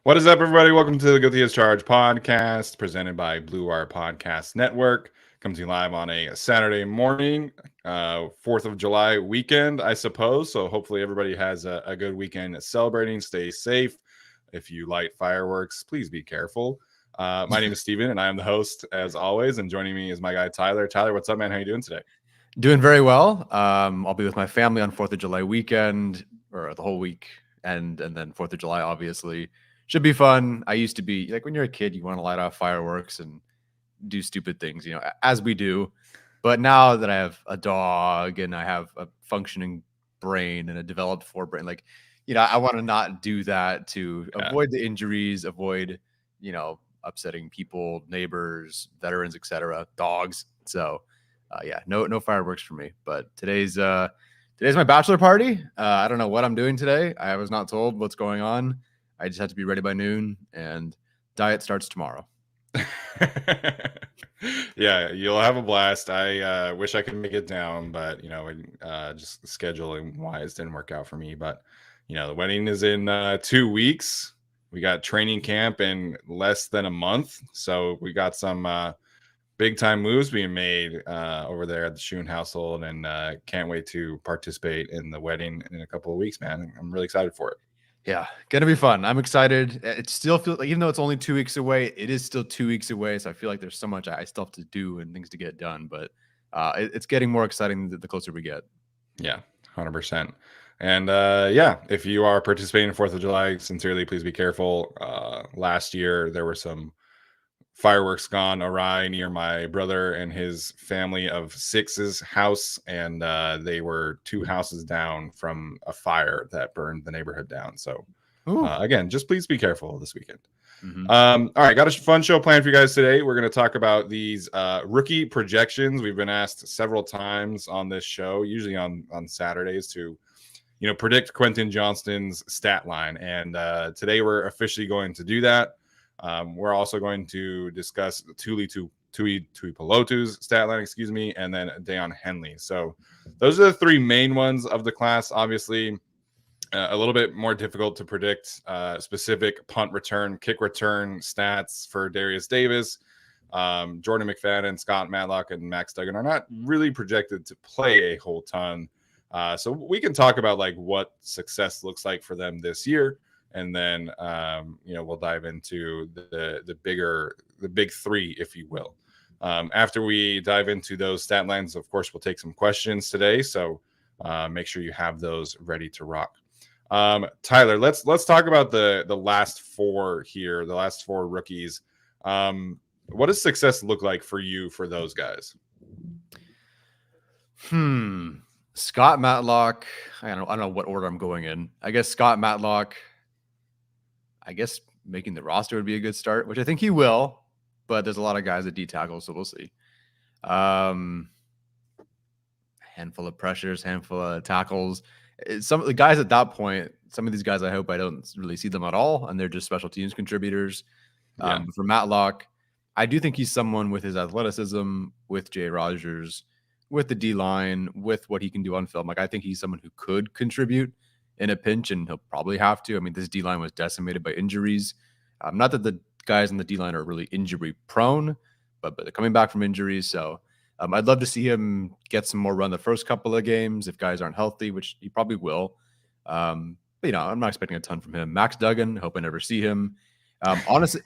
What is up, everybody? Welcome to the Guilty as Charged podcast, presented by Blue Wire Podcast Network. Comes to you live on a Saturday morning, 4th of July weekend, I suppose. So hopefully everybody has a good weekend celebrating. Stay safe. If you light fireworks, please be careful. My name is Steven, and I am the host, as always. And joining me is my guy, Tyler. Tyler, what's up, man? How you doing today? Doing very well. I'll be with my family on 4th of July weekend, or the whole week, and then 4th of July, obviously. Should be fun. I used to be like when you're a kid, you want to light off fireworks and do stupid things, as we do. But now that I have a dog and I have a functioning brain and a developed forebrain, I want to not do that to avoid the injuries, avoid, upsetting people, neighbors, veterans, etc., dogs. So, no fireworks for me. But today's my bachelor party. I don't know what I'm doing today. I was not told what's going on. I just have to be ready by noon, and diet starts tomorrow. Yeah, you'll have a blast. I wish I could make it down, but just scheduling wise didn't work out for me. But the wedding is in 2 weeks. We got training camp in less than a month, so we got some big time moves being made over there at the Schoen household, and can't wait to participate in the wedding in a couple of weeks, man. I'm really excited for it. Yeah, gonna be fun. I'm excited. It still feels like, even though it's only 2 weeks away, it is still 2 weeks away. So I feel like there's so much I still have to do and things to get done. But it's getting more exciting the closer we get. Yeah, 100%. And if you are participating in 4th of July, sincerely, please be careful. Last year, there were some fireworks gone awry near my brother and his family of six's house, and they were 2 houses down from a fire that burned the neighborhood down. So again, just please be careful this weekend. Mm-hmm. All right, got a fun show planned for you guys today. We're going to talk about these rookie projections. We've been asked several times on this show, usually on Saturdays, to predict Quentin Johnston's stat line, and today we're officially going to do that. We're also going to discuss Tuli Tuipulotu's stat line, and then Daiyan Henley. So those are the 3 main ones of the class. Obviously, a little bit more difficult to predict specific punt return, kick return stats for Darius Davis. Jordan McFadden, Scott Matlock, and Max Duggan are not really projected to play a whole ton. So we can talk about what success looks like for them this year. And then, we'll dive into the big 3, if you will. After we dive into those stat lines, of course, we'll take some questions today. So make sure you have those ready to rock. Tyler, let's talk about the last 4 here, the last 4 rookies. What does success look like for you for those guys? Scott Matlock. I don't know what order I'm going in. I guess Scott Matlock. I guess making the roster would be a good start, which I think he will, but there's a lot of guys at D tackle, so we'll see. Handful of pressures, handful of tackles. Some of the guys at that point, some of these guys, I hope I don't really see them at all, and they're just special teams contributors. For Matlock, I do think he's someone with his athleticism, with Jay Rogers, with the D-line, with what he can do on film. I think he's someone who could contribute in a pinch, and he'll probably have to. I mean, this D-line was decimated by injuries. Not that the guys in the D-line are really injury prone, but they're coming back from injuries. So I'd love to see him get some more run the first couple of games if guys aren't healthy, which he probably will. But, I'm not expecting a ton from him. Max Duggan, hope I never see him. Honestly,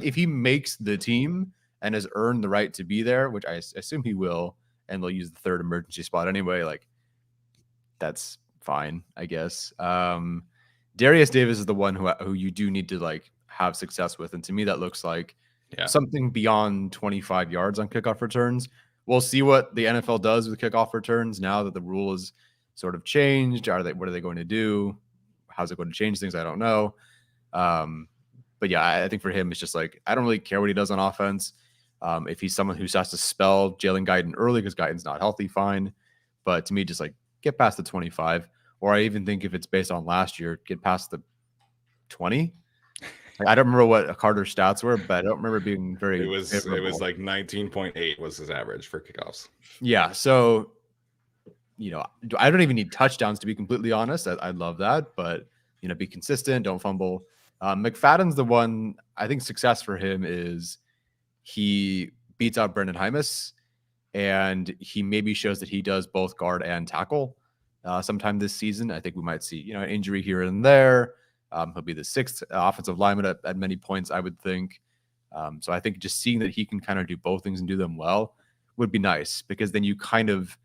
if he makes the team and has earned the right to be there, which I assume he will, and they'll use the 3rd emergency spot anyway, that's fine, I guess. Darius Davis is the one who you do need to have success with, and to me that looks like something beyond 25 yards on kickoff returns. We'll see what the NFL does with kickoff returns now that the rule is sort of changed. What are they going to do? How's it going to change things? I don't know. But yeah, I think for him it's just I don't really care what he does on offense. If he's someone who has to spell Jalen Guyton early because Guyton's not healthy, fine. But to me, just get past the 25. Or I even think if it's based on last year, get past the 20. I don't remember what Carter's stats were, but I don't remember being very. It was 19.8 was his average for kickoffs. Yeah, so I don't even need touchdowns to be completely honest. I love that, but be consistent, don't fumble. McFadden's the one. I think success for him is he beats out Brendan Hymas, and he maybe shows that he does both guard and tackle sometime this season. I think we might see, an injury here and there. He'll be the sixth offensive lineman at many points, I would think. So I think just seeing that he can kind of do both things and do them well would be nice, because then you kind of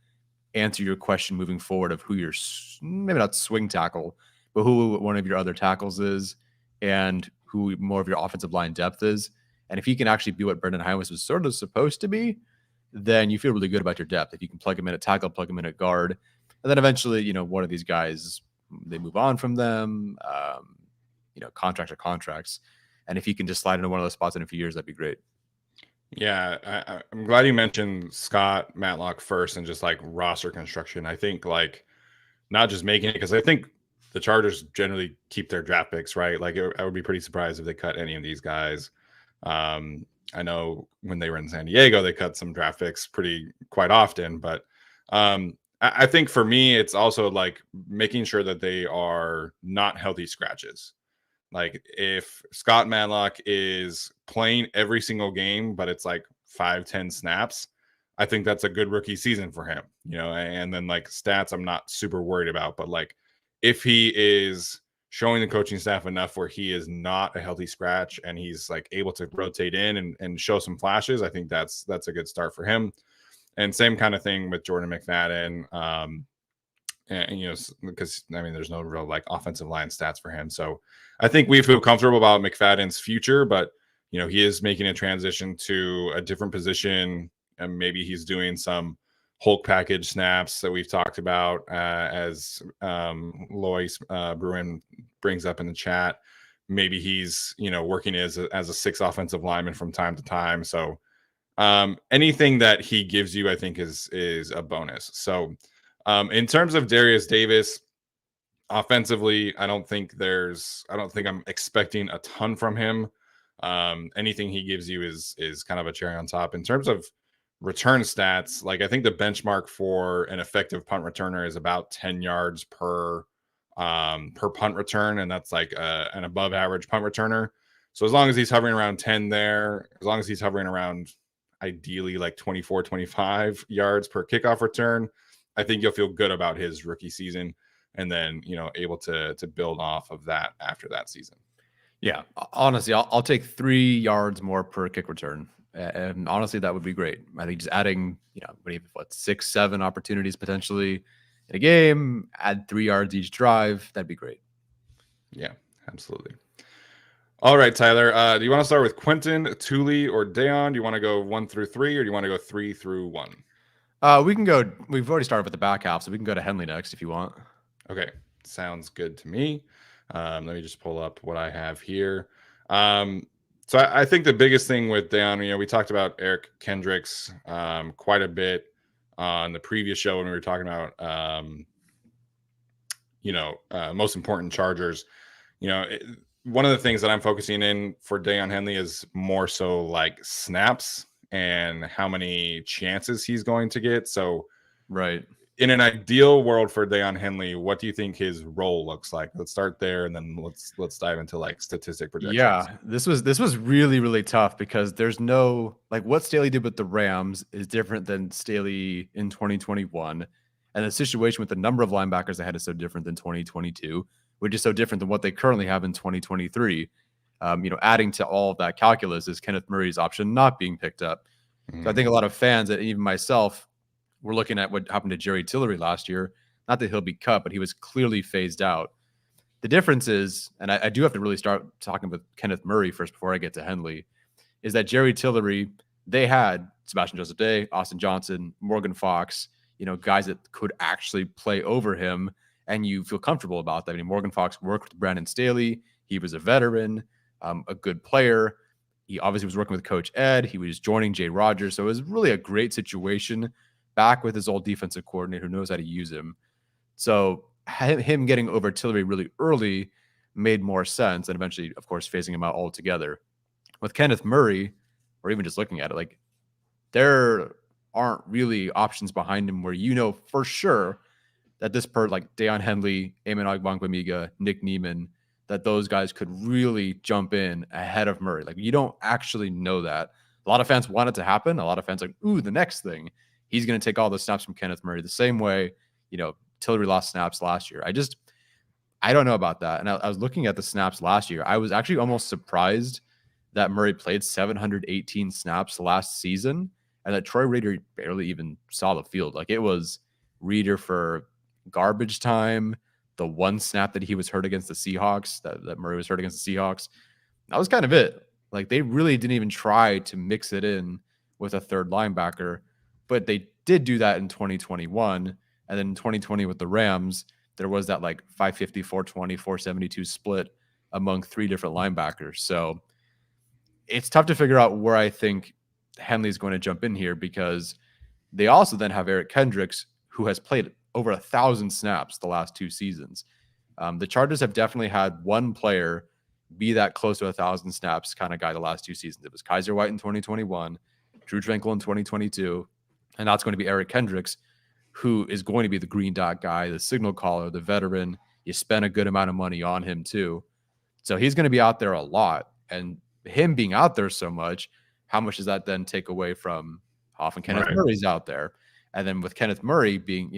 answer your question moving forward of who your, maybe not swing tackle, but who one of your other tackles is and who more of your offensive line depth is. And if he can actually be what Brendan Hymas was sort of supposed to be, then you feel really good about your depth. If you can plug him in at tackle, plug him in at guard, and then eventually, one of these guys, they move on from them, contracts are contracts. And if he can just slide into one of those spots in a few years, that'd be great. Yeah, I'm glad you mentioned Scott Matlock first and just like roster construction. I think like not just making it, because I think the Chargers generally keep their draft picks, right? Like I would be pretty surprised if they cut any of these guys. I know when they were in San Diego, they cut some draft picks quite often, but I think for me, it's also like making sure that they are not healthy scratches. Like if Scott Matlock is playing every single game, but it's like 5-10 snaps, I think that's a good rookie season for him, and then like stats, I'm not super worried about, but like if he is showing the coaching staff enough where he is not a healthy scratch and he's like able to rotate in and show some flashes, I think that's a good start for him. And same kind of thing with Jordan McFadden. And because there's no real like offensive line stats for him. So I think we feel comfortable about McFadden's future, but he is making a transition to a different position, and maybe he's doing some Hulk package snaps that we've talked about, as Lois Bruin brings up in the chat. Maybe he's working as a sixth offensive lineman from time to time. So anything that he gives you, I think is a bonus. So in terms of Darius Davis, offensively, I don't think I'm expecting a ton from him. Anything he gives you is kind of a cherry on top. In terms of return stats, like I think the benchmark for an effective punt returner is about 10 yards per punt return, and that's like an above average punt returner. So as long as he's hovering around 10 there, as long as he's hovering around ideally like 24, 25 yards per kickoff return, I think you'll feel good about his rookie season, and then, able to build off of that after that season. Yeah, honestly, I'll take 3 yards more per kick return. And honestly, that would be great. I think just adding, 6-7 opportunities potentially in a game, add 3 yards each drive, that'd be great. Yeah, absolutely. All right, Tyler, do you want to start with Quentin, Tuli, or Daiyan? Do you want to go 1 through 3, or do you want to go 3 through 1? We can go. We've already started with the back half, so we can go to Henley next if you want. Okay, sounds good to me. Let me just pull up what I have here. So I think the biggest thing with Daiyan, we talked about Eric Kendricks quite a bit on the previous show when we were talking about, most important Chargers. One of the things that I'm focusing in for Daiyan Henley is more so like snaps and how many chances he's going to get. So, right. In an ideal world for Daiyan Henley, what do you think his role looks like? Let's start there, and then let's dive into like statistic projections. Yeah, this was really, really tough, because there's no, like, what Staley did with the Rams is different than Staley in 2021, and the situation with the number of linebackers they had is so different than 2022, which is so different than what they currently have in 2023. Adding to all of that calculus is Kenneth Murray's option not being picked up. So I think a lot of fans, and even myself, we're looking at what happened to Jerry Tillery last year. Not that he'll be cut, but he was clearly phased out. The difference is, and I do have to really start talking about Kenneth Murray first before I get to Henley, is that Jerry Tillery, they had Sebastian Joseph Day, Austin Johnson, Morgan Fox, guys that could actually play over him, and you feel comfortable about that. Morgan Fox worked with Brandon Staley. He was a veteran, a good player. He obviously was working with Coach Ed. He was joining Jay Rogers. So it was really a great situation, back with his old defensive coordinator who knows how to use him. So him getting over Tillery really early made more sense, and eventually, of course, phasing him out altogether. With Kenneth Murray, or even just looking at it, like, there aren't really options behind him where for sure that this like Daiyan Henley, Eamon Ogbongbemiga, Nick Neiman, that those guys could really jump in ahead of Murray. Like, you don't actually know that. A lot of fans want it to happen. A lot of fans like, ooh, the next thing, he's going to take all the snaps from Kenneth Murray the same way, Tillery lost snaps last year. I don't know about that. And I was looking at the snaps last year. I was actually almost surprised that Murray played 718 snaps last season and that Troy Reader barely even saw the field. Like, it was Reader for garbage time, the one snap that he was hurt against the Seahawks, that Murray was hurt against the Seahawks. That was kind of it. Like, they really didn't even try to mix it in with a third linebacker, but they did do that in 2021. And then in 2020 with the Rams, there was that like 550, 420, 472 split among three different linebackers. So it's tough to figure out where I think Henley's going to jump in here, because they also then have Eric Kendricks, who has played over 1,000 snaps the last 2 seasons. The Chargers have definitely had one player be that close to 1,000 snaps kind of guy the last 2 seasons. It was Kaiser White in 2021, Drew Tranquill in 2022, and now it's going to be Eric Kendricks, who is going to be the green dot guy, the signal caller, the veteran. You spent a good amount of money on him too. So he's going to be out there a lot. And him being out there so much, how much does that then take away from how often Kenneth Murray's out there? And then with Kenneth Murray being,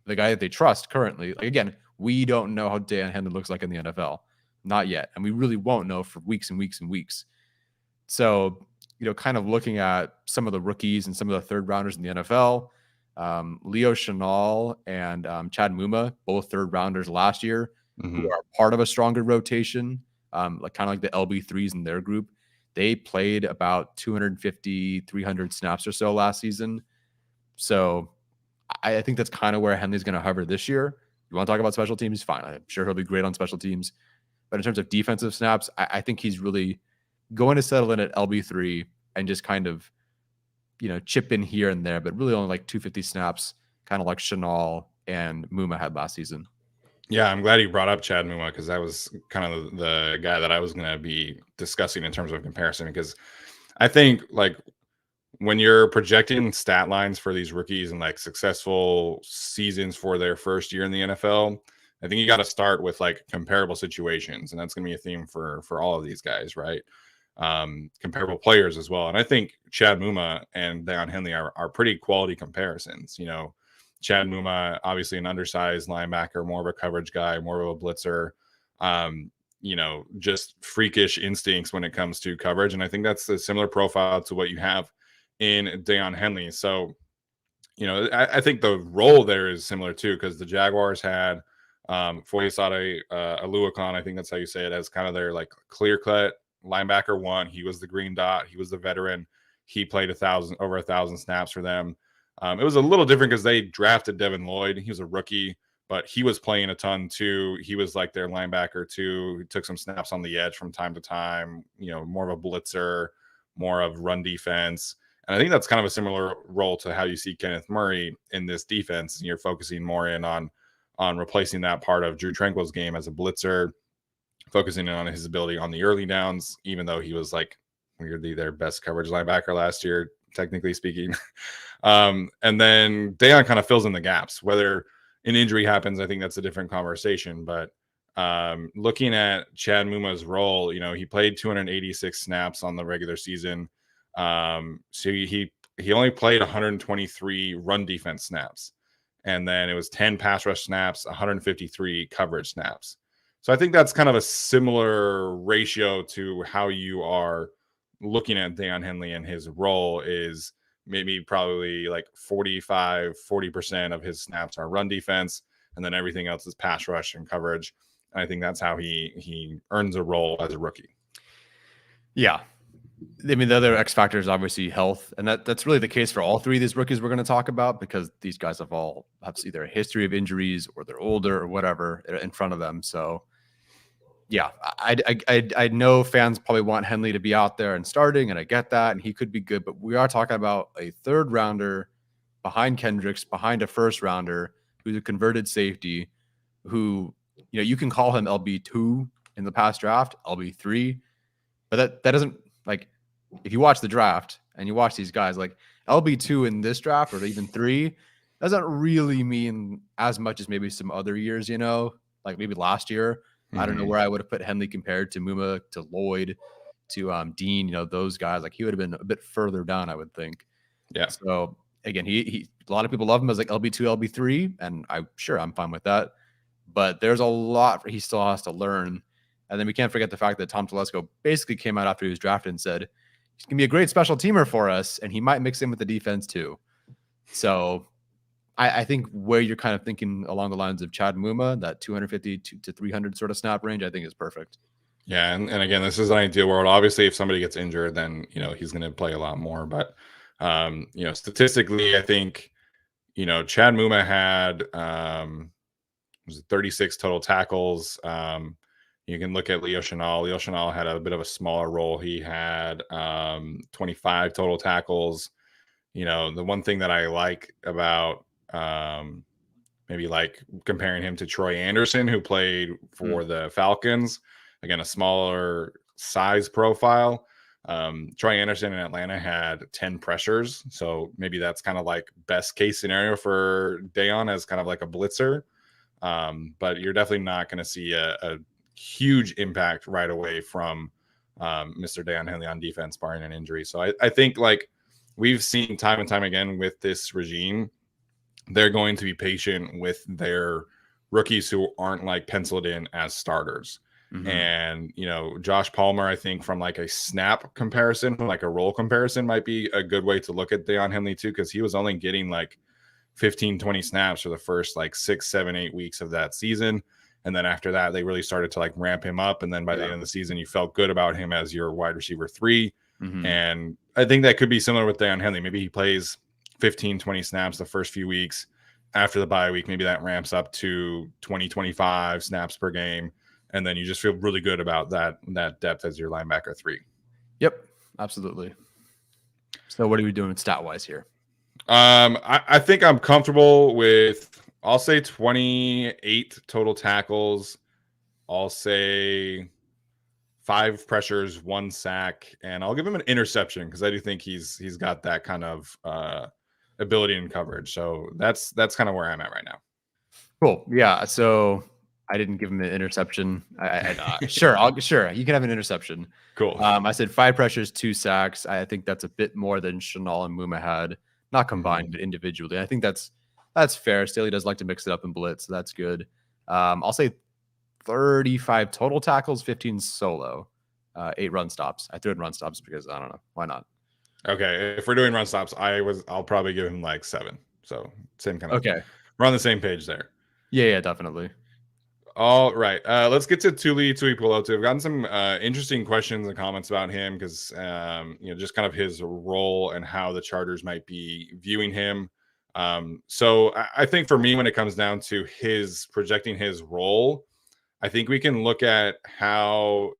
the guy that they trust currently, like, again, we don't know how Daiyan Henley looks like in the NFL. Not yet. And we really won't know for weeks and weeks and weeks. So, kind of looking at some of the rookies and some of the third rounders in the NFL, Leo Chenal and Chad Muma, both third rounders last year, who are part of a stronger rotation, like kind of like the LB3s in their group. They played about 250, 300 snaps or so last season. So I think that's kind of where Henley's going to hover this year. You want to talk about special teams? Fine. I'm sure he'll be great on special teams. But in terms of defensive snaps, I think he's really going to settle in at LB3 and just kind of, chip in here and there, but really only like 250 snaps, kind of like Chenal and Muma had last season. Yeah, I'm glad you brought up Chad Muma, because that was kind of the guy that I was going to be discussing in terms of comparison, because I think like when you're projecting stat lines for these rookies and like successful seasons for their first year in the NFL, I think you got to start with like comparable situations. And that's going to be a theme for all of these guys, right? Comparable players as well. And I think Chad Muma and Daiyan Henley are pretty quality comparisons. Chad Muma, obviously an undersized linebacker, more of a coverage guy, more of a blitzer, just freakish instincts when it comes to coverage. And I think that's a similar profile to what you have in Daiyan Henley. So, I think the role there is similar too, because the Jaguars had Foyesade Aluakon, I think that's how you say it, as kind of their like clear-cut linebacker one. He was the green dot. He was the veteran. He played over 1,000 snaps for them. It was a little different because they drafted Devin Lloyd. He was a rookie, but he was playing a ton too. He was like their linebacker too. He took some snaps on the edge from time to time, more of a blitzer, more of run defense. And I think that's kind of a similar role to how you see Kenneth Murray in this defense. And you're focusing more in on replacing that part of Drew Tranquill's game as a blitzer, focusing in on his ability on the early downs, even though he was like weirdly their best coverage linebacker last year, technically speaking. And then Daiyan kind of fills in the gaps. Whether an injury happens, I think that's a different conversation. But looking at Chad Muma's role, he played 286 snaps on the regular season. So he only played 123 run defense snaps. And then it was 10 pass rush snaps, 153 coverage snaps. So I think that's kind of a similar ratio to how you are looking at Daiyan Henley, and his role is maybe probably like 40% of his snaps are run defense, and then everything else is pass rush and coverage. And I think that's how he earns a role as a rookie. Yeah. I mean, the other X factor is obviously health, and that's really the case for all three of these rookies we're going to talk about, because these guys have either a history of injuries or they're older or whatever in front of them. So yeah, I know fans probably want Henley to be out there and starting, and I get that, and he could be good, but we are talking about a third rounder behind Kendricks, behind a first rounder who's a converted safety, who, you can call him LB2 in the past draft, LB3, but that doesn't, like, if you watch the draft and you watch these guys, like LB2 in this draft or even 3 doesn't really mean as much as maybe some other years, like maybe last year. I don't know where I would have put Henley compared to Muma, to Lloyd, to Dean. Those guys, like, he would have been a bit further down, I would think. Yeah. So again, he a lot of people love him as like LB2, LB3, and I'm fine with that. But there's a lot he still has to learn. And then we can't forget the fact that Tom Telesco basically came out after he was drafted and said he's gonna be a great special teamer for us, and he might mix in with the defense too. So I think where you're kind of thinking along the lines of Chad Muma, that 250 to 300 sort of snap range, I think is perfect. Yeah, and again, this is an ideal world. Obviously, if somebody gets injured, then he's going to play a lot more. But statistically, I think Chad Muma had was it 36 total tackles. You can look at Leo Chenal. Leo Chenal had a bit of a smaller role. He had 25 total tackles. The one thing that I like about maybe like comparing him to Troy Anderson, who played for the Falcons, again, a smaller size profile. Troy Anderson in Atlanta had 10 pressures. So maybe that's kind of like best case scenario for Daiyan as kind of like a blitzer. But you're definitely not going to see a huge impact right away from Mr. Daiyan Henley on defense, barring an injury. So I think, like we've seen time and time again with this regime, they're going to be patient with their rookies who aren't like penciled in as starters. And Josh Palmer, I think from like a snap comparison, from like a role comparison, might be a good way to look at Daiyan Henley too, because he was only getting like 15, 20 snaps for the first like 6, 7, 8 weeks of that season. And then after that, they really started to like ramp him up. And then by the end of the season, you felt good about him as your wide receiver 3. And I think that could be similar with Daiyan Henley. Maybe he plays 15, 20 snaps the first few weeks. After the bye week, maybe that ramps up to 20, 25 snaps per game. And then you just feel really good about that depth as your linebacker 3. Yep, absolutely. So what are we doing stat-wise here? I think I'm comfortable with, I'll say 28 total tackles. I'll say 5 pressures, 1 sack, and I'll give him an interception because I do think he's got that kind of ability and coverage. So that's kind of where I'm at right now. Cool. Yeah. So I didn't give him an interception. Sure. You can have an interception. Cool. I said 5 pressures, 2 sacks. I think that's a bit more than Chenal and Muma had, not combined, but individually. I think that's fair. Staley does like to mix it up in blitz, so that's good. I'll say 35 total tackles, 15 solo, 8 run stops. I threw in run stops because I don't know, why not? Okay, if we're doing run stops, I'll probably give him like 7. So same kind of. Okay, we're on the same page there. Yeah, definitely. All right, let's get to Tuli Tuipulotu. I've gotten some interesting questions and comments about him because just kind of his role and how the Chargers might be viewing him. So I think for me, when it comes down to projecting his role, I think we can look at how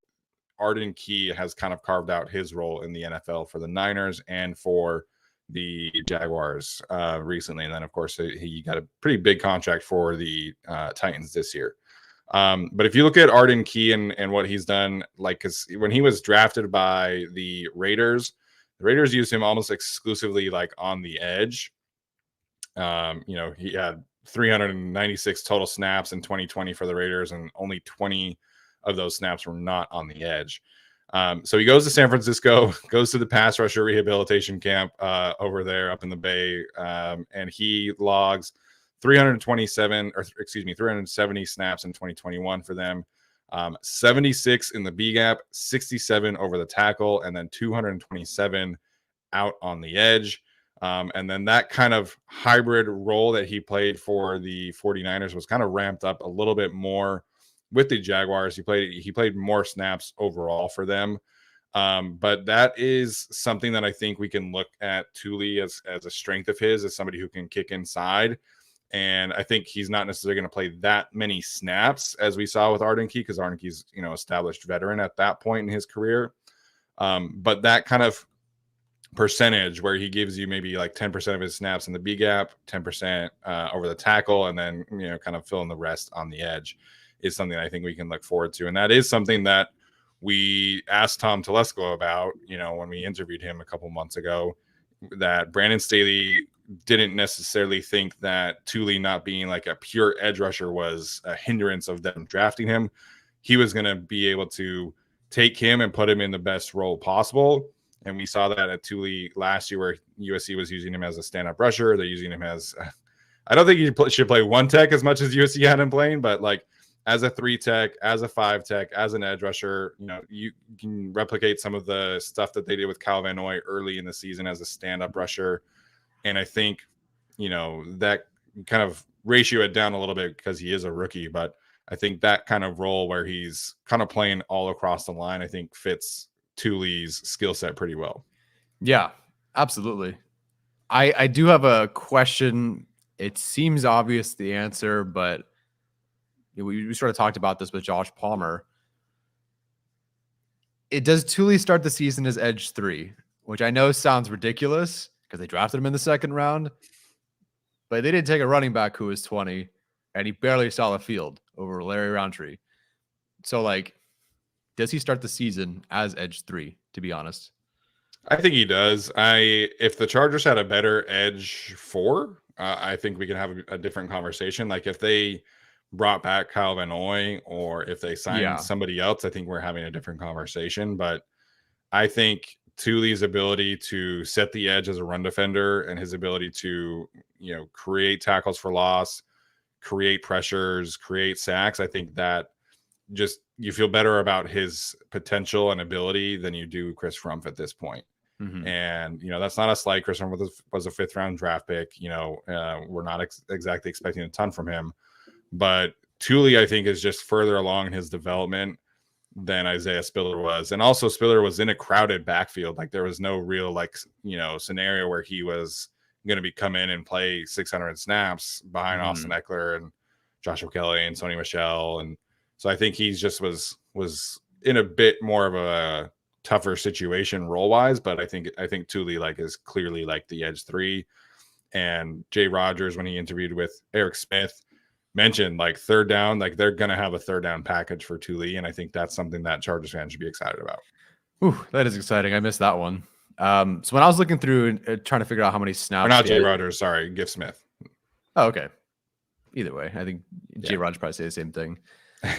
Arden Key has kind of carved out his role in the NFL for the Niners and for the Jaguars recently. And then, of course, he got a pretty big contract for the Titans this year. But if you look at Arden Key and what he's done, like, because when he was drafted by the Raiders used him almost exclusively like on the edge. He had 396 total snaps in 2020 for the Raiders, and only 20 of those snaps were not on the edge. So he goes to San Francisco, goes to the pass rusher rehabilitation camp over there up in the Bay, and he logs 370 snaps in 2021 for them, 76 in the B gap, 67 over the tackle, and then 227 out on the edge. And then that kind of hybrid role that he played for the 49ers was kind of ramped up a little bit more with the Jaguars. He played more snaps overall for them. But that is something that I think we can look at Tuli as a strength of his, as somebody who can kick inside. And I think he's not necessarily going to play that many snaps as we saw with Arden Key, because Arden Key's, established veteran at that point in his career. But that kind of percentage where he gives you maybe like 10% of his snaps in the B gap, 10% over the tackle, and then, kind of fill in the rest on the edge is something I think we can look forward to. And that is something that we asked Tom Telesco about, when we interviewed him a couple months ago, that Brandon Staley didn't necessarily think that Tuli not being like a pure edge rusher was a hindrance of them drafting him. he was going to be able to take him and put him in the best role possible. And we saw that at Tuli last year, where USC was using him as a stand-up rusher. They're using him as, I don't think he should play one tech as much as USC had him playing, but like as a 3 tech, as a 5 tech, as an edge rusher, you can replicate some of the stuff that they did with Kyle Van Noy early in the season as a stand-up rusher. And I think, that kind of ratio it down a little bit because he is a rookie, but I think that kind of role where he's kind of playing all across the line, I think fits Tuli's skill set pretty well. Yeah, absolutely. I do have a question. It seems obvious the answer, but we sort of talked about this with Josh Palmer. Does Tuli start the season as edge 3, which I know sounds ridiculous because they drafted him in the second round, but they didn't take a running back who was 20 and he barely saw the field over Larry Roundtree. So, like, does he start the season as edge 3, to be honest? I think he does. If the Chargers had a better edge 4, I think we can have a different conversation. Like if they brought back Kyle Van Noy or if they signed somebody else, I think we're having a different conversation. But I think Tuli's ability to set the edge as a run defender and his ability to, create tackles for loss, create pressures, create sacks, I think that just you feel better about his potential and ability than you do Chris Rumph at this point. Mm-hmm. And, that's not a slight. Chris Rumph was a 5th round draft pick. We're not exactly expecting a ton from him. But Tuli, I think, is just further along in his development than Isaiah Spiller was. And also Spiller was in a crowded backfield. Like there was no real scenario where he was going to come in and play 600 snaps behind Austin Eckler and Joshua Kelly and Sony Michel. And so I think he's just was in a bit more of a tougher situation role wise, but I think Tuli is clearly the edge 3. And Jay Rogers, when he interviewed with Eric Smith, mentioned third down, they're going to have a third down package for Tuli. And I think that's something that Chargers fans should be excited about. Ooh, that is exciting. I missed that one. So when I was looking through and trying to figure out how many snaps, or not Jay Rogers, sorry, Gift Smith. Oh, okay. Either way, I think Jay Rogers probably say the same thing.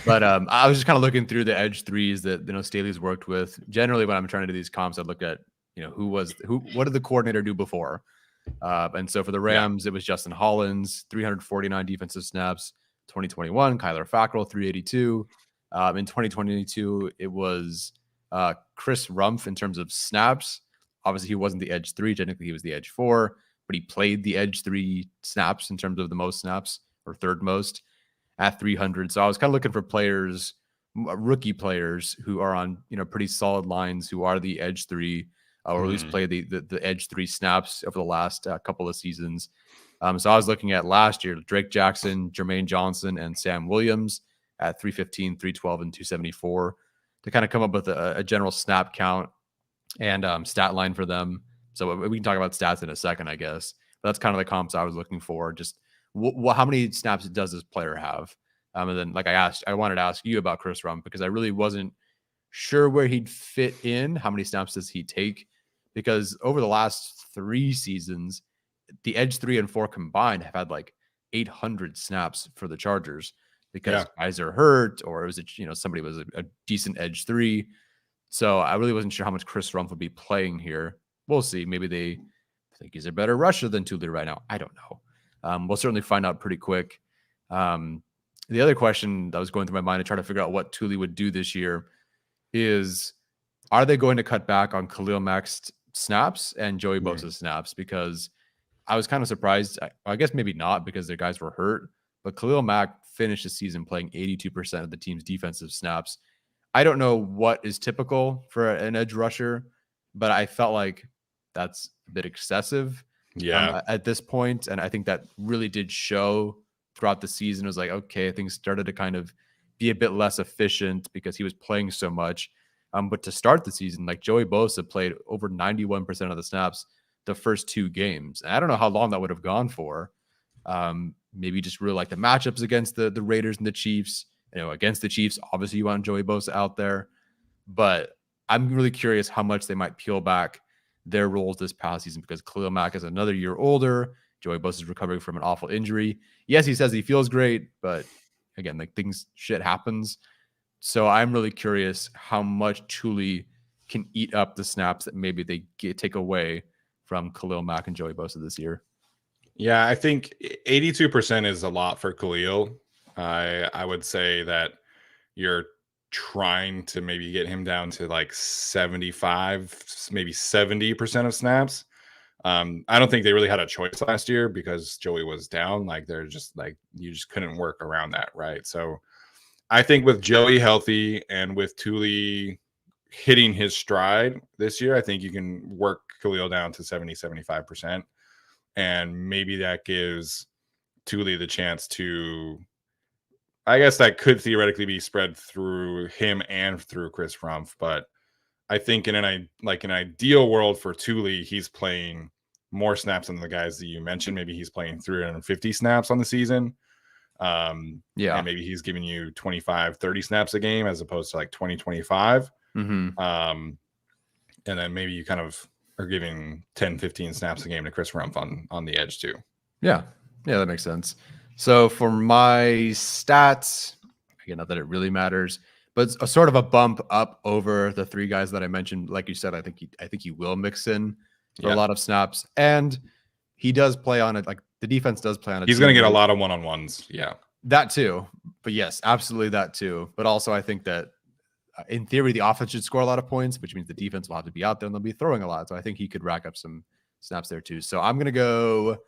But I was just kind of looking through the edge 3s that Staley's worked with. Generally, when I'm trying to do these comps, I look at what did the coordinator do before. And so for the Rams, it was Justin Hollins, 349 defensive snaps. 2021, Kyler Fackrell, 382. In 2022, it was Chris Rumph in terms of snaps. Obviously, he wasn't the edge 3. Technically, he was the edge 4, but he played the edge 3 snaps in terms of the most snaps, or third most, at 300. So I was kind of looking for players, rookie players who are on pretty solid lines, who are the edge 3, or at least play the edge 3 snaps over the last couple of seasons. So I was looking at last year, Drake Jackson, Jermaine Johnson, and Sam Williams at 315, 312, and 274 to kind of come up with a general snap count and stat line for them. So we can talk about stats in a second, I guess. But that's kind of the comps I was looking for. Just how many snaps does this player have? And then, I wanted to ask you about Chris Rumph because I really wasn't sure where he'd fit in. How many snaps does he take? Because over the last 3 seasons, the edge 3 and 4 combined have had 800 snaps for the Chargers because guys are hurt, or it was somebody was a decent edge 3. So I really wasn't sure how much Chris Rumph would be playing here. We'll see. Maybe they think he's a better rusher than Tuli right now. I don't know. We'll certainly find out pretty quick. The other question that was going through my mind to try to figure out what Tuli would do this year is, are they going to cut back on Khalil Mack's snaps and Joey Bosa's snaps? Because I was kind of surprised. I guess maybe not because their guys were hurt, but Khalil Mack finished the season playing 82% of the team's defensive snaps. I don't know what is typical for an edge rusher, but I felt like that's a bit excessive at this point. And I think that really did show throughout the season. It was okay, things started to kind of be a bit less efficient because he was playing so much. But to start the season, Joey Bosa played over 91% of the snaps the first 2 games. And I don't know how long that would have gone for. Maybe just really the matchups against the Raiders and the Chiefs. Against the Chiefs, obviously you want Joey Bosa out there. But I'm really curious how much they might peel back their roles this past season because Khalil Mack is another year older. Joey Bosa is recovering from an awful injury. Yes, he says he feels great, but again, shit happens. So I'm really curious how much Tuli can eat up the snaps that maybe they take away from Khalil Mack and Joey Bosa this year. Yeah, I think 82% is a lot for Khalil. I would say that you're trying to maybe get him down to like 75, maybe 70% of snaps. I don't think they really had a choice last year because Joey was down. Like they're just like you just couldn't work around that, right? So I think with Joey healthy and with Tuli hitting his stride this year, I think you can work Khalil down to 70, 75%. And maybe that gives Tuli the chance to, I guess that could theoretically be spread through him and through Chris Rumph. But I think in an ideal world for Tuli, he's playing more snaps than the guys that you mentioned. Maybe he's playing 350 snaps on the season. And maybe he's giving you 25, 30 snaps a game as opposed to like 20, 25. And then maybe you kind of are giving 10, 15 snaps a game to Chris Rumph on the edge too. Yeah, that makes sense. So for my stats, again, not that it really matters, but it's a sort of a bump up over the three guys that I mentioned. Like you said, I think he will mix in for a lot of snaps, and he does play on it. Like the defense does play on it. He's going to get a lot of one-on-ones. Yeah, that too. But yes, absolutely that too. But also, I think that in theory, the offense should score a lot of points, which means the defense will have to be out there and they'll be throwing a lot. So I think he could rack up some snaps there too. So I'm going to go.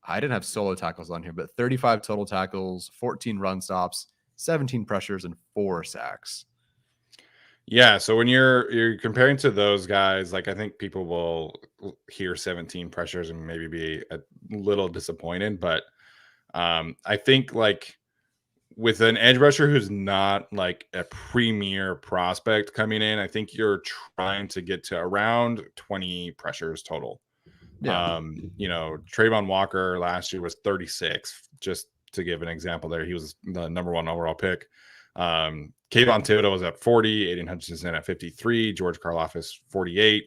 I didn't have solo tackles on here, but 35 total tackles, 14 run stops, 17 pressures, and 4 sacks. Yeah, so when you're comparing to those guys, like I think people will hear 17 pressures and maybe be a little disappointed, but I think like with an edge rusher who's not like a premier prospect coming in, I think you're trying to get to around 20 pressures total. Yeah. Trayvon Walker last year was 36, just to give an example there. He was the number 1 overall pick. Kayvon Thibodeau was at 40, Aiden Hutchinson at 53, George Karlaftis 48.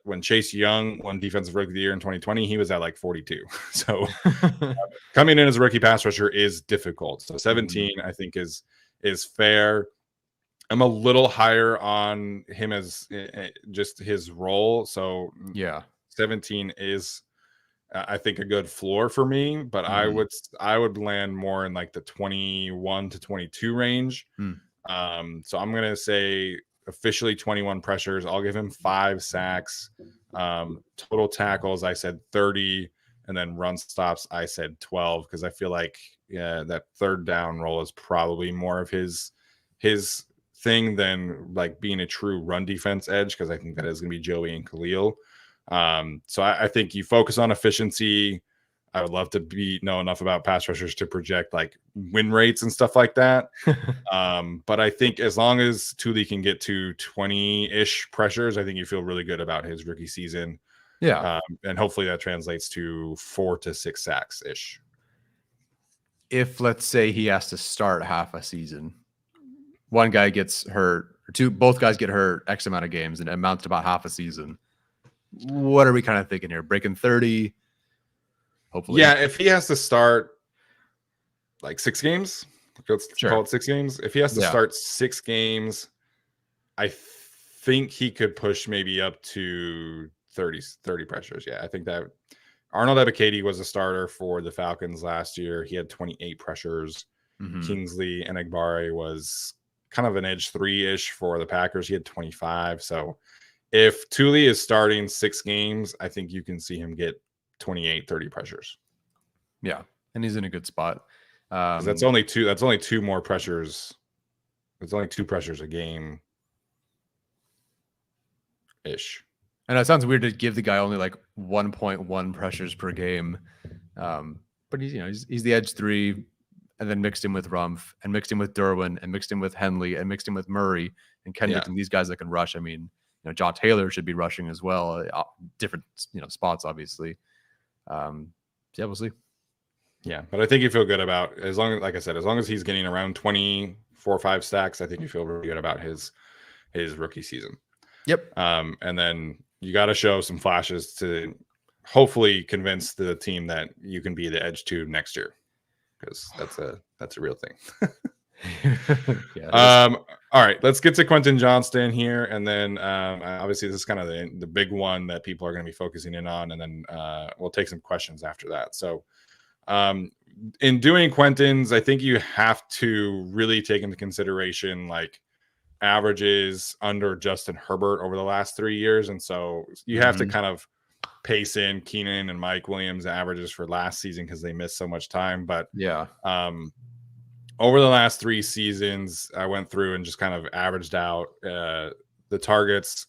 When Chase Young won Defensive Rookie of the Year in 2020, he was at like 42. So coming in as a rookie pass rusher is difficult. So 17, I think, is fair. I'm a little higher on him as just his role. So yeah, 17 is, I think, a good floor for me, but I would land more in like the 21 to 22 range. So I'm going to say officially 21 pressures. I'll give him 5 sacks. Total tackles, I said 30, and then run stops, I said 12, because I feel like that third down role is probably more of his thing than like being a true run defense edge, because I think that is going to be Joey and Khalil. So I think you focus on efficiency. I would love to know enough about pass rushers to project like win rates and stuff like that. But I think as long as Tuli can get to 20-ish pressures, I think you feel really good about his rookie season. Yeah. And hopefully that translates to 4 to 6 sacks-ish. If, let's say, he has to start half a season, one guy gets hurt, or both guys get hurt X amount of games, and it amounts to about half a season. What are we kind of thinking here? Breaking 30? Hopefully. Yeah, if he has to start like 6 games, let's call it 6 games. If he has to start 6 games, I think he could push maybe up to 30 pressures. Yeah, I think that Arnold Ebiketie was a starter for the Falcons last year. He had 28 pressures. Kingsley Enagbare was kind of an edge 3-ish for the Packers. He had 25. So if Tuli is starting 6 games, I think you can see him get 28, 30 pressures. Yeah, and he's in a good spot. That's only 2 more pressures. It's only 2 pressures a game ish. And it sounds weird to give the guy only like 1.1 pressures per game. But he's the edge 3, and then mixed in with Rumph, and mixed in with Derwin, and mixed in with Henley, and mixed in with Murray and Kendrick, and these guys that can rush. I mean, John Taylor should be rushing as well. Different spots, obviously. Yeah, we'll see. Yeah, but I think you feel good about, as long as he's getting around 24 or 5 stacks, I think you feel really good about his rookie season. Yep. And then you got to show some flashes to hopefully convince the team that you can be the edge 2 next year, because that's a real thing. All right, let's get to Quentin Johnston here, and then obviously this is kind of the big one that people are going to be focusing in on, and then we'll take some questions after that. So, in doing Quentin's, I think you have to really take into consideration like averages under Justin Herbert over the last 3 years, and so you have to kind of pace in Keenan and Mike Williams averages for last season because they missed so much time. But over the last 3 seasons, I went through and just kind of averaged out the targets.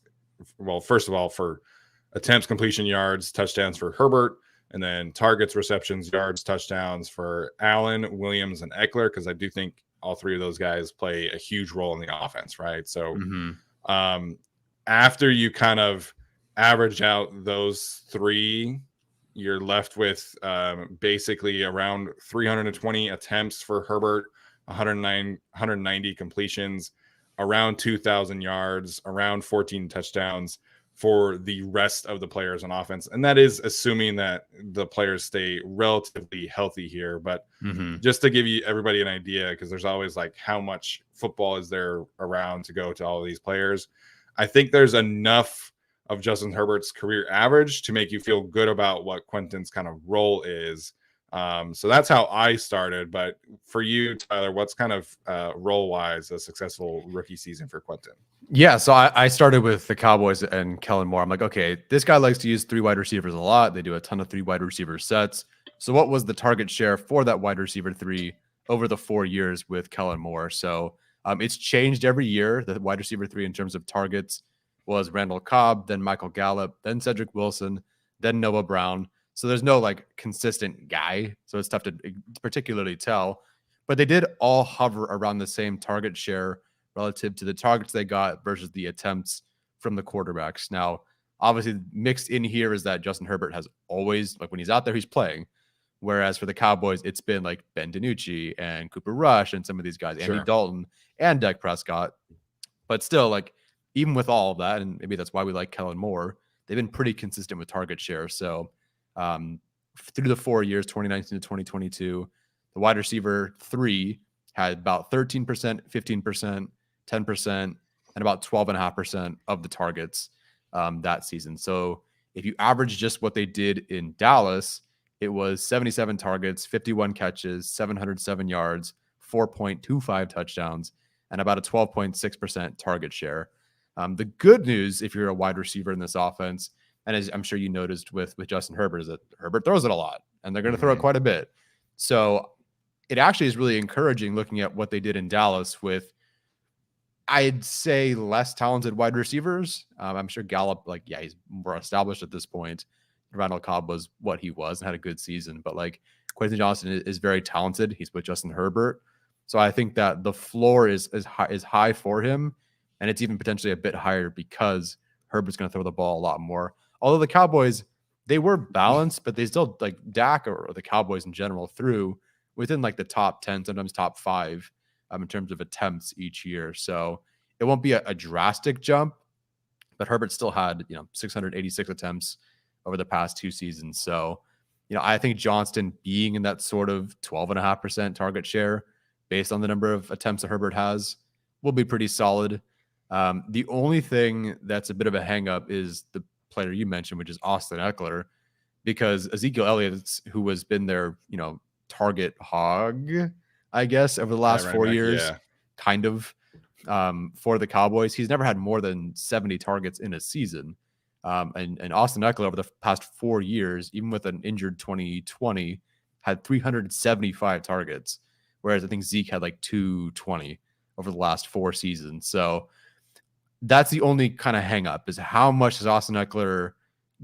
Well, first of all, for attempts, completion, yards, touchdowns for Herbert, and then targets, receptions, yards, touchdowns for Allen, Williams, and Eckler, because I do think all 3 of those guys play a huge role in the offense, right? So after you kind of average out those 3, you're left with basically around 320 attempts for Herbert, 190 completions, around 2,000 yards, around 14 touchdowns for the rest of the players on offense. And that is assuming that the players stay relatively healthy here. But just to give you everybody an idea, because there's always like how much football is there around to go to all of these players. I think there's enough of Justin Herbert's career average to make you feel good about what Quentin's kind of role is. So that's how I started. But for you, Tyler, what's kind of role-wise a successful rookie season for Quentin? Yeah, so I started with the Cowboys and Kellen Moore. I'm like, okay, this guy likes to use 3 wide receivers a lot. They do a ton of 3 wide receiver sets. So what was the target share for that wide receiver 3 over the 4 years with Kellen Moore? So it's changed every year. The wide receiver 3 in terms of targets was Randall Cobb, then Michael Gallup, then Cedric Wilson, then Noah Brown. So there's no like consistent guy. So it's tough to particularly tell. But they did all hover around the same target share relative to the targets they got versus the attempts from the quarterbacks. Now, obviously, mixed in here is that Justin Herbert has always, like when he's out there, he's playing. Whereas for the Cowboys, it's been like Ben DiNucci and Cooper Rush and some of these guys, Andy Dalton and Dak Prescott. But still, like, even with all of that, and maybe that's why we like Kellen Moore, they've been pretty consistent with target share. So through the 4 years, 2019 to 2022, the wide receiver 3 had about 13%, 15%, 10%, and about 12.5% of the targets that season. So if you average just what they did in Dallas, it was 77 targets, 51 catches, 707 yards, 4.25 touchdowns, and about a 12.6% target share. The good news, if you're a wide receiver in this offense, and as I'm sure you noticed with Justin Herbert, is that Herbert throws it a lot, and they're going to throw it quite a bit. So it actually is really encouraging looking at what they did in Dallas with, I'd say, less talented wide receivers. I'm sure Gallup, he's more established at this point. Randall Cobb was what he was and had a good season, but like Quentin Johnston is very talented. He's with Justin Herbert. So I think that the floor is high for him, and it's even potentially a bit higher because Herbert's going to throw the ball a lot more. Although the Cowboys, they were balanced, but they still, like Dak or the Cowboys in general, threw within like the top 10, sometimes top 5 in terms of attempts each year. So it won't be a drastic jump, but Herbert still had, 686 attempts over the past 2 seasons. So, I think Johnston being in that sort of 12.5% target share based on the number of attempts that Herbert has will be pretty solid. The only thing that's a bit of a hang up is the player you mentioned, which is Austin Eckler, because Ezekiel Elliott, who has been their, target hog, I guess, over the last 4 years, kind of, for the Cowboys, he's never had more than 70 targets in a season. And Austin Eckler over the past 4 years, even with an injured 2020, had 375 targets, whereas I think Zeke had like 220 over the last 4 seasons. So that's the only kind of hang up, is how much does Austin Eckler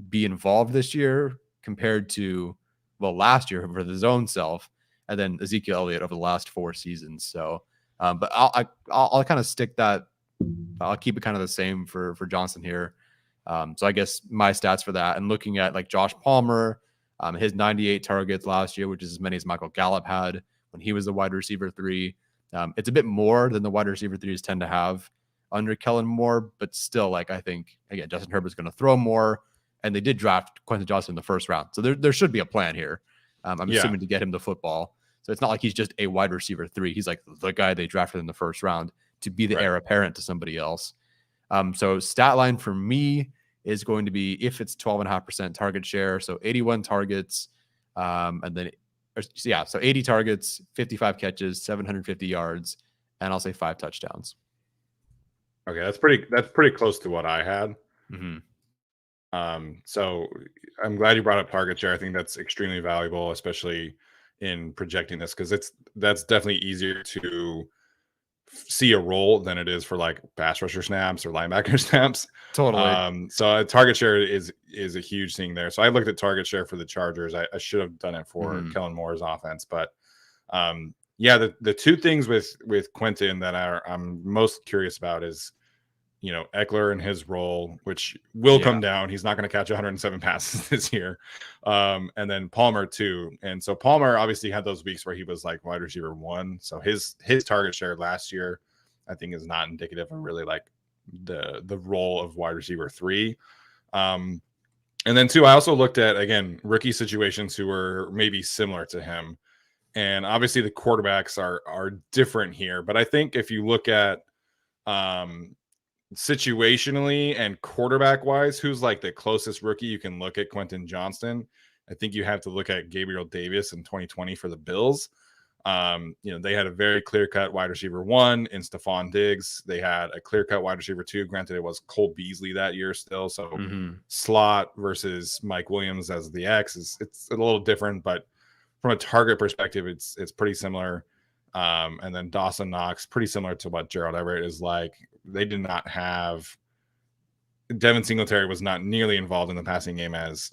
be involved this year compared to, last year for his own self, and then Ezekiel Elliott over the last 4 seasons. So, but I'll kind of stick that. I'll keep it kind of the same for Johnston here. So I guess my stats for that, and looking at like Josh Palmer, his 98 targets last year, which is as many as Michael Gallup had when he was the wide receiver 3. It's a bit more than the wide receiver 3s tend to have under Kellen Moore, but still, like, I think, again, Justin Herbert's going to throw more, and they did draft Quentin Johnston in the first round. So there should be a plan here. I'm assuming to get him the football. So it's not like he's just a wide receiver 3. He's like the guy they drafted in the first round to be the heir apparent to somebody else. So stat line for me is going to be, if it's 12.5% target share, so 81 targets, and then so 80 targets, 55 catches, 750 yards, and I'll say 5 touchdowns. Okay, that's pretty close to what I had. Mm-hmm. So I'm glad you brought up target share. I think that's extremely valuable, especially in projecting this, because that's definitely easier to see a role than it is for like pass rusher snaps or linebacker snaps. Totally. So target share is a huge thing there. So I looked at target share for the Chargers. I should have done it for Kellen Moore's offense, but yeah, the two things with Quentin that I'm most curious about is, you know, Eckler and his role, which will come down. He's not going to catch 107 passes this year. And then Palmer too. And so Palmer obviously had those weeks where he was like wide receiver 1. So his target share last year, I think, is not indicative of really like the role of wide receiver 3. And then 2, I also looked at, again, rookie situations who were maybe similar to him. And obviously the quarterbacks are different here. But I think if you look at situationally and quarterback wise, who's like the closest rookie you can look at Quentin Johnston, I think you have to look at Gabriel Davis in 2020 for the Bills. You know, they had a very clear-cut wide receiver 1 in Stephon Diggs. They had a clear-cut wide receiver 2. Granted, it was Cole Beasley that year still, so slot versus Mike Williams as the X it's a little different, but from a target perspective, it's pretty similar. And then Dawson Knox, pretty similar to what Gerald Everett is like. They did not have Devin Singletary was not nearly involved in the passing game as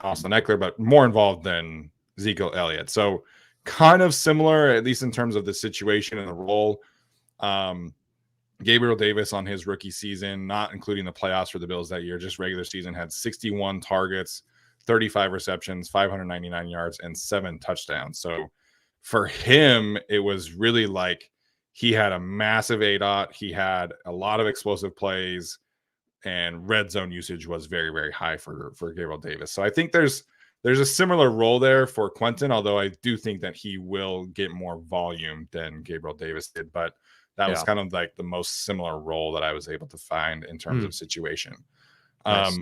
Austin Eckler, but more involved than Ezekiel Elliott. So kind of similar, at least in terms of the situation and the role. Gabriel Davis on his rookie season, not including the playoffs for the Bills that year, just regular season, had 61 targets, 35 receptions, 599 yards, and 7 touchdowns. So for him, it was really like he had a massive ADOT. He had a lot of explosive plays, and red zone usage was very, very high for Gabriel Davis. So I think there's a similar role there for Quentin, although I do think that he will get more volume than Gabriel Davis did. But that was kind of like the most similar role that I was able to find in terms of situation. Nice.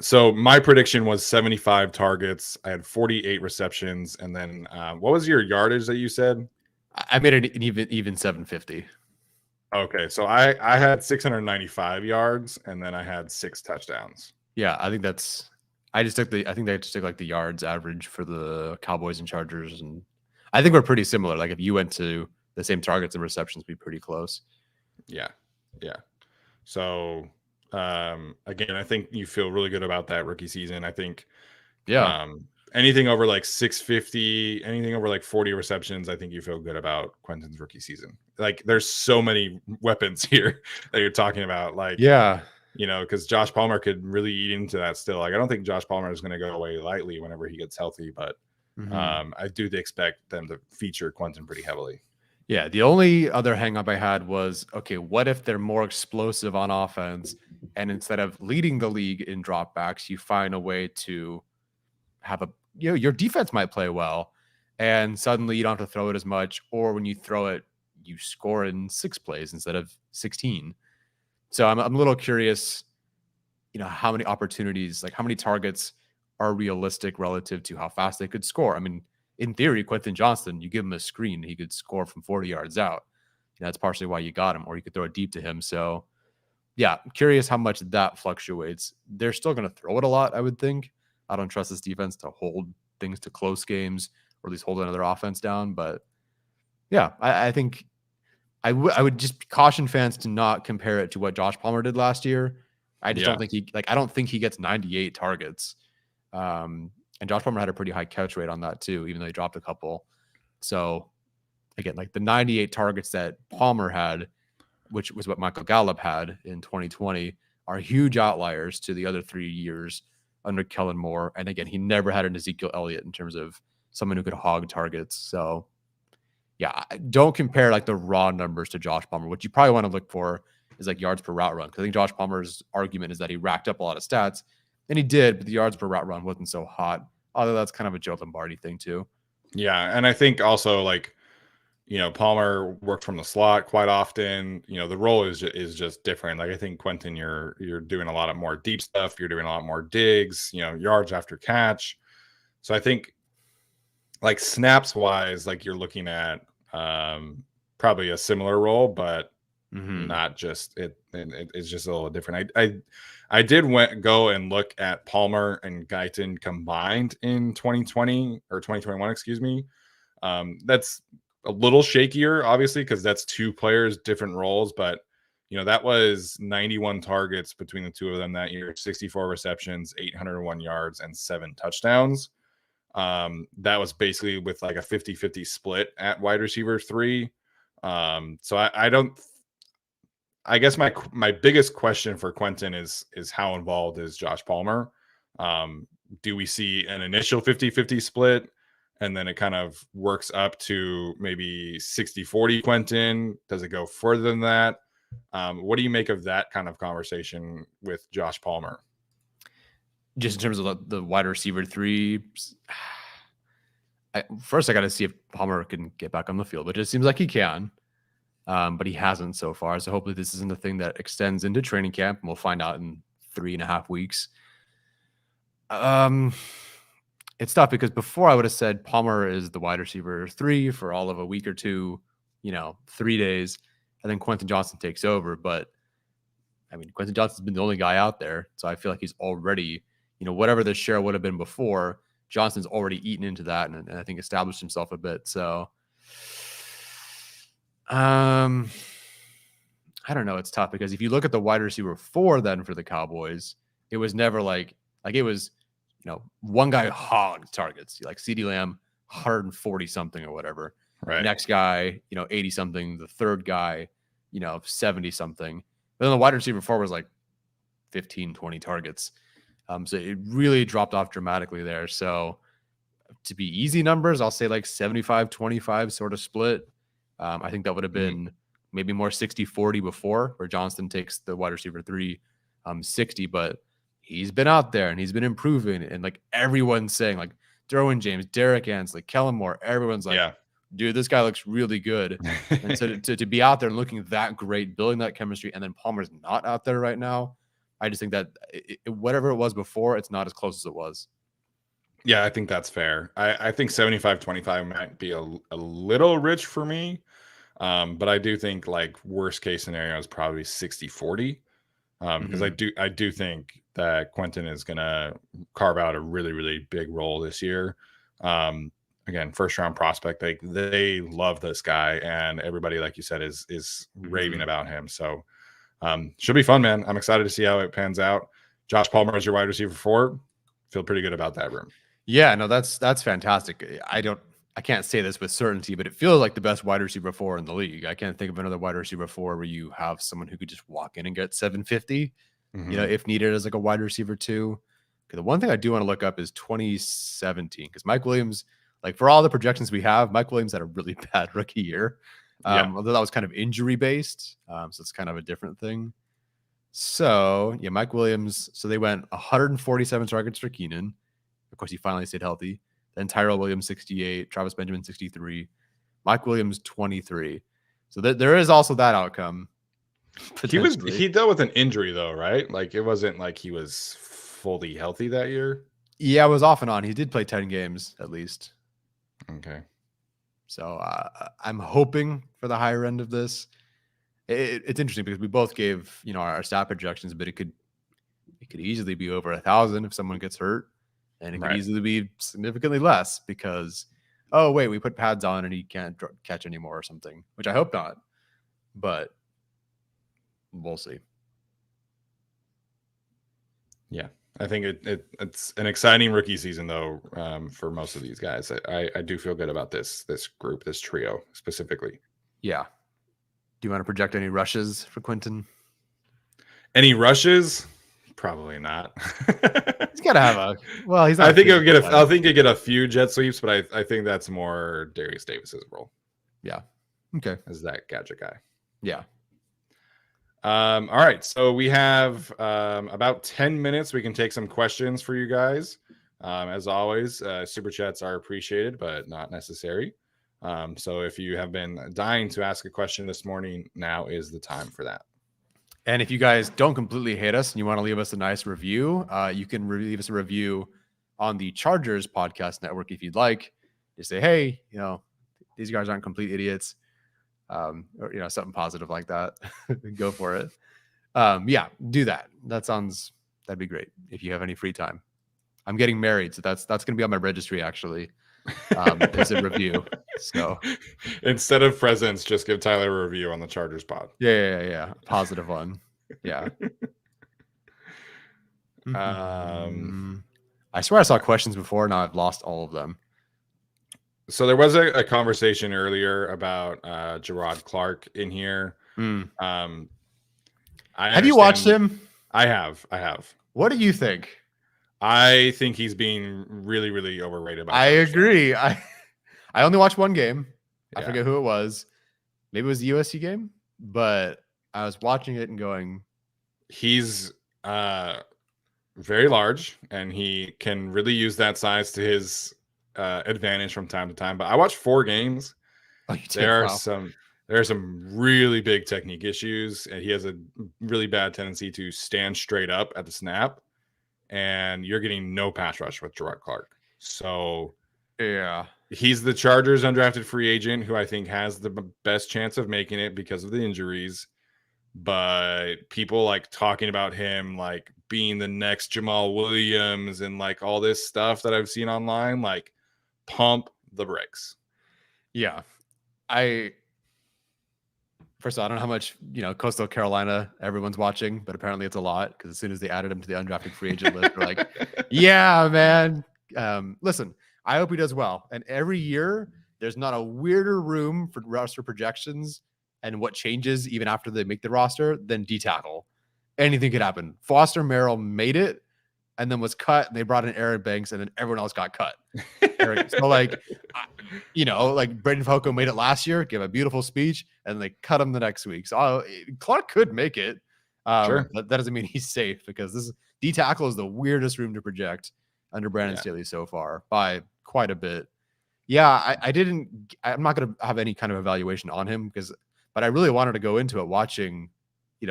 So my prediction was 75 targets. I had 48 receptions. And then what was your yardage that you said? I made it an even 750. Okay. So I had 695 yards, and then I had 6 touchdowns. Yeah, I think I think they just took like the yards average for the Cowboys and Chargers. And I think we're pretty similar. Like if you went to the same targets and receptions, be pretty close. Yeah. Yeah. So again, I think you feel really good about that rookie season. I think anything over like 650, anything over like 40 receptions, I think you feel good about Quentin's rookie season. Like there's so many weapons here that you're talking about. Like, you know, because Josh Palmer could really eat into that still. Like I don't think Josh Palmer is going to go away lightly whenever he gets healthy, but I do expect them to feature Quentin pretty heavily. Yeah, the only other hang up I had was, okay, what if they're more explosive on offense, and instead of leading the league in dropbacks, you find a way to have your defense might play well, and suddenly you don't have to throw it as much, or when you throw it, you score in 6 plays instead of 16. So I'm a little curious, you know, how many opportunities, like how many targets are realistic relative to how fast they could score. I mean, in theory, Quentin Johnston, you give him a screen, he could score from 40 yards out. You know, that's partially why you got him, or you could throw it deep to him. So, yeah, I'm curious how much that fluctuates. They're still going to throw it a lot, I would think. I don't trust this defense to hold things to close games, or at least hold another offense down. But, yeah, I think I would just caution fans to not compare it to what Josh Palmer did last year. I just don't think I don't think he gets 98 targets. And Josh Palmer had a pretty high catch rate on that too, even though he dropped a couple. So again, like the 98 targets that Palmer had, which was what Michael Gallup had in 2020, are huge outliers to the other 3 years under Kellen Moore. And again, he never had an Ezekiel Elliott in terms of someone who could hog targets. So yeah, don't compare like the raw numbers to Josh Palmer. What you probably want to look for is like yards per route run. Because I think Josh Palmer's argument is that he racked up a lot of stats. And he did, but the yards per route run wasn't so hot. Although that's kind of a Joe Lombardi thing too. Yeah, and I think also like Palmer worked from the slot quite often. The role is just different. Like I think Quentin, you're doing a lot of more deep stuff. You're doing a lot more digs. Yards after catch. So I think like snaps wise, like you're looking at probably a similar role, but not just it's just a little different. I did go and look at Palmer and Guyton combined in 2020 or 2021, excuse me. That's a little shakier, obviously, because that's two players, different roles, but that was 91 targets between the two of them that year, 64 receptions, 801 yards, and 7 touchdowns. That was basically with like a 50-50 split at wide receiver 3. So I guess my biggest question for Quentin is how involved is Josh Palmer? Do we see an initial 50-50 split and then it kind of works up to maybe 60-40 Quentin? Does it go further than that? What do you make of that kind of conversation with Josh Palmer? Just in terms of the wide receiver 3, first I got to see if Palmer can get back on the field, which it seems like he can. But he hasn't so far. So hopefully this isn't a thing that extends into training camp, and we'll find out in 3.5 weeks. It's tough because before I would have said Palmer is the wide receiver 3 for all of a week or two, 3 days, and then Quentin Johnston takes over. But I mean, Quentin Johnston's been the only guy out there, so I feel like he's already, whatever the share would have been before, Johnston's already eaten into that, and I think established himself a bit. So, I don't know. It's tough because if you look at the wide receiver 4, then for the Cowboys, it was never like it was, one guy hogged targets, like CeeDee Lamb, 140 something or whatever. Right. Next guy, 80 something. The third guy, 70 something. But then the wide receiver 4 was like 15, 20 targets. So it really dropped off dramatically there. So to be easy numbers, I'll say like 75-25 sort of split. I think that would have been maybe more 60-40 before, where Johnston takes the wide receiver 3, 60, but he's been out there and he's been improving. And like everyone's saying, like Derwin James, Derek Ansley, Kellen Moore, everyone's like, dude, this guy looks really good. And so to be out there and looking that great, building that chemistry, and then Palmer's not out there right now, I just think that whatever it was before, it's not as close as it was. Yeah, I think that's fair. I think 75-25 might be a little rich for me. But I do think like worst case scenario is probably 60-40. Because I do think that Quentin is gonna carve out a really, really big role this year. Again, first round prospect. They love this guy, and everybody, like you said, is raving about him. So should be fun, man. I'm excited to see how it pans out. Josh Palmer as your wide receiver 4. Feel pretty good about that room. Yeah, no, that's fantastic. I can't say this with certainty, but it feels like the best wide receiver 4 in the league. I can't think of another wide receiver 4 where you have someone who could just walk in and get 750, if needed as like a wide receiver 2. The one thing I do want to look up is 2017, because Mike Williams, like for all the projections we have, Mike Williams had a really bad rookie year. Although that was kind of injury based. So it's kind of a different thing. So yeah, Mike Williams. So they went 147 targets for Keenan. Of course, he finally stayed healthy. Then Tyrell Williams 68, Travis Benjamin 63, Mike Williams 23. So there is also that outcome. He dealt with an injury though, right? Like it wasn't like he was fully healthy that year. Yeah, it was off and on. He did play 10 games at least. Okay. So I'm hoping for the higher end of this. It's interesting because we both gave our stat projections, but it could easily be over 1,000 if someone gets hurt, and it could easily be significantly less because we put pads on and he can't catch anymore or something, which I hope not, but we'll see. Yeah, I think it's an exciting rookie season though, for most of these guys. I do feel good about this group, this trio specifically. Yeah. Do you want to project any rushes for Quentin? Any rushes? Probably not. He's got to have he's not. I think he'll get a few jet sweeps, but I think that's more Darius Davis's role. Yeah. Okay. As that gadget guy. Yeah. All right. So we have about 10 minutes. We can take some questions for you guys. As always, super chats are appreciated, but not necessary. So if you have been dying to ask a question this morning, now is the time for that. And if you guys don't completely hate us and you want to leave us a nice review, you can leave us a review on the Chargers podcast network if you'd like. Just say, hey, these guys aren't complete idiots, or something positive like that. Go for it. Yeah, do that. That'd be great if you have any free time. I'm getting married, so that's going to be on my registry actually. Is a review. So instead of presents, just give Tyler a review on the Chargers pod. Yeah. Positive one. Yeah. I swear I saw questions before. Now I've lost all of them. So there was a conversation earlier about Gerard Clark in here. Have you watched him? I have. What do you think? I think he's being really, really overrated. I agree. I only watched one game. I forget who it was. Maybe it was the USC game, but I was watching it and going, he's very large and he can really use that size to his advantage from time to time. But I watched 4 games. There are some really big technique issues, and he has a really bad tendency to stand straight up at the snap, and you're getting no pass rush with Gerard Clark. So yeah, he's the Chargers undrafted free agent who I think has the best chance of making it because of the injuries. But people like talking about him like being the next Jamal Williams and like all this stuff that I've seen online, like pump the brakes. Yeah. First of all, I don't know how much, Coastal Carolina everyone's watching, but apparently it's a lot because as soon as they added him to the undrafted free agent list, they're like, yeah, man. Listen, I hope he does well. And every year there's not a weirder room for roster projections and what changes even after they make the roster than D-tackle. Anything could happen. Foster Merrill made it and then was cut. And they brought in Aaron Banks and then everyone else got cut. So like Braden Falco made it last year, gave a beautiful speech, and they cut him the next week. So Clark could make it. Sure. But that doesn't mean he's safe because this D-tackle is the weirdest room to project under Brandon Staley so far by quite a bit. Yeah, I'm not going to have any kind of evaluation on him but I really wanted to go into it watching,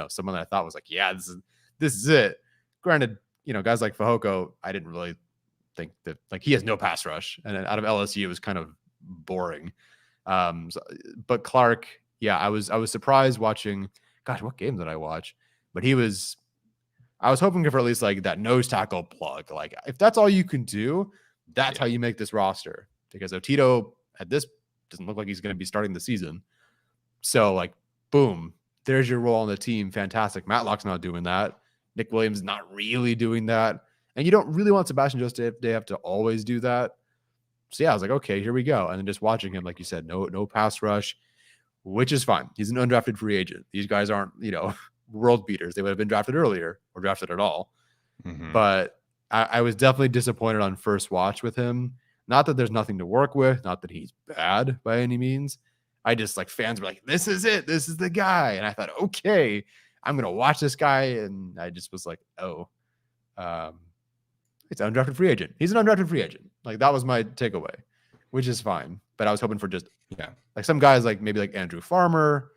someone that I thought was like, yeah, this is it. Granted, guys like Fehoko, I didn't really think that like he has no pass rush, and out of LSU it was kind of boring. But Clark, yeah, I was surprised watching. Gosh, what game did I watch? But I was hoping for at least like that nose tackle plug. Like if that's all you can do, that's how you make this roster. Because Otito at this doesn't look like he's going to be starting the season. So like, boom, there's your role on the team. Fantastic. Matlock's not doing that. Nick Williams is not really doing that. And you don't really want Sebastian Joseph they have to always do that. So yeah, I was like, okay, here we go. And then just watching him, like you said, no pass rush, which is fine. He's an undrafted free agent. These guys aren't, world beaters. They would have been drafted earlier or drafted at all. Mm-hmm. But I was definitely disappointed on first watch with him. Not that there's nothing to work with, not that he's bad by any means. I just like fans were like, this is it. This is the guy. And I thought, okay, I'm going to watch this guy. And I just was like, it's an undrafted free agent. He's an undrafted free agent. Like that was my takeaway, which is fine. But I was hoping for just, like some guys like maybe like Andrew Farmer,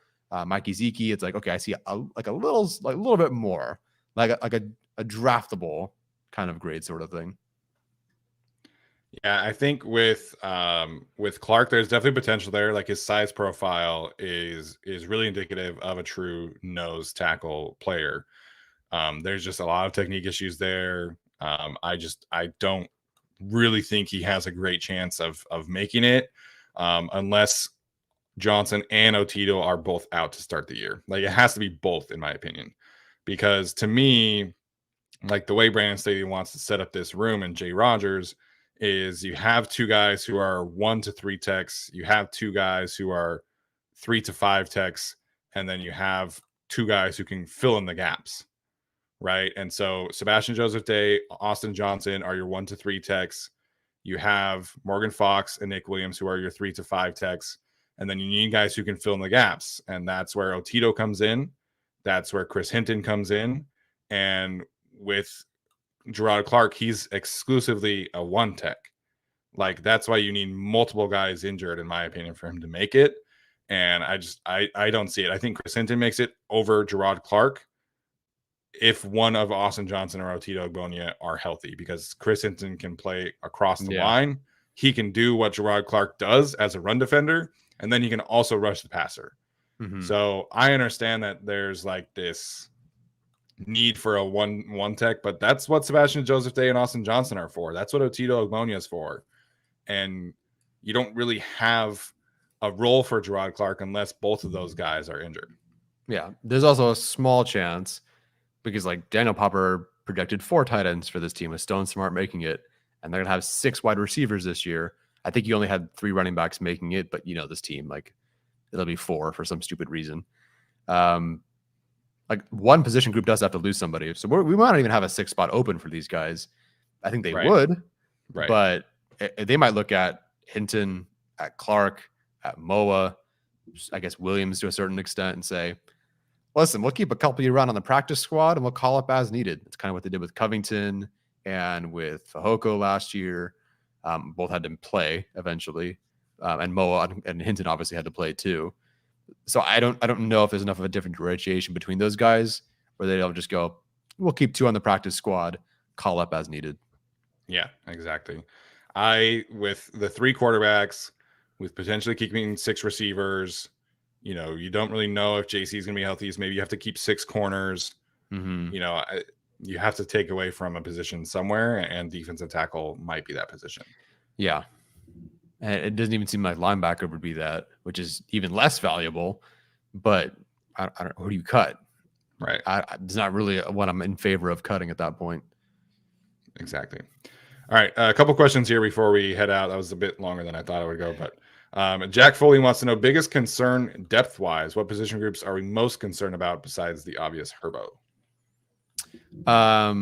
Mike Ezeki. It's like, okay, I see a little bit more like a draftable kind of grade sort of thing. Yeah, I think with Clark, there's definitely potential there. Like his size profile is really indicative of a true nose tackle player. There's just a lot of technique issues there. I don't really think he has a great chance of making it unless Johnson and Otito are both out to start the year. Like it has to be both, in my opinion, because to me, like the way Brandon Staley wants to set up this room and Jay Rogers is you have 2 guys who are 1 to 3 techs, you have 2 guys who are 3 to 5 techs, and then you have 2 guys who can fill in the gaps, right? And so Sebastian Joseph Day, Austin Johnson are your 1 to 3 techs. You have Morgan Fox and Nick Williams who are your 3 to 5 techs, and then you need guys who can fill in the gaps, and that's where Otito comes in. That's where Chris Hinton comes in, and with Gerard Clark, he's exclusively a one tech. Like, that's why you need multiple guys injured, in my opinion, for him to make it. And I don't see it. I think Chris Hinton makes it over Gerard Clark if one of Austin Johnson or Otito Ogbonnia are healthy, because Chris Hinton can play across the line. He can do what Gerard Clark does as a run defender, and then he can also rush the passer. So I understand that there's like this need for a one tech, but that's what Sebastian Joseph Day and Austin Johnson are for. That's what Otito Ogbonnia is for. And you don't really have a role for Gerard Clark unless both of those guys are injured. Yeah. There's also a small chance, because like Daniel Popper projected 4 tight ends for this team with Stone Smart making it, and they're going to have 6 wide receivers this year. I think you only had 3 running backs making it, but this team, like, it'll be 4 for some stupid reason. Like, one position group does have to lose somebody. So we might not even have a 6th spot open for these guys. I think they would, but they might look at Hinton, at Clark, at Moa, I guess Williams to a certain extent, and say, listen, we'll keep a couple of you around on the practice squad and we'll call up as needed. It's kind of what they did with Covington and with Fahoko last year. Both had to play eventually. And Moa and Hinton obviously had to play too. So I don't know if there's enough of a differentiation between those guys, where they'll just go, we'll keep 2 on the practice squad, call up as needed. Yeah, exactly. With the 3 quarterbacks, with potentially keeping 6 receivers, you don't really know if JC is going to be healthy. So maybe you have to keep 6 corners. You have to take away from a position somewhere, and defensive tackle might be that position. Yeah. And it doesn't even seem like linebacker would be that, which is even less valuable. But I don't. Who do you cut? Right. It's not really what I'm in favor of cutting at that point. Exactly. All right. A couple questions here before we head out. That was a bit longer than I thought it would go, but Jack Foley wants to know, biggest concern depth-wise, what position groups are we most concerned about besides the obvious Herbo? I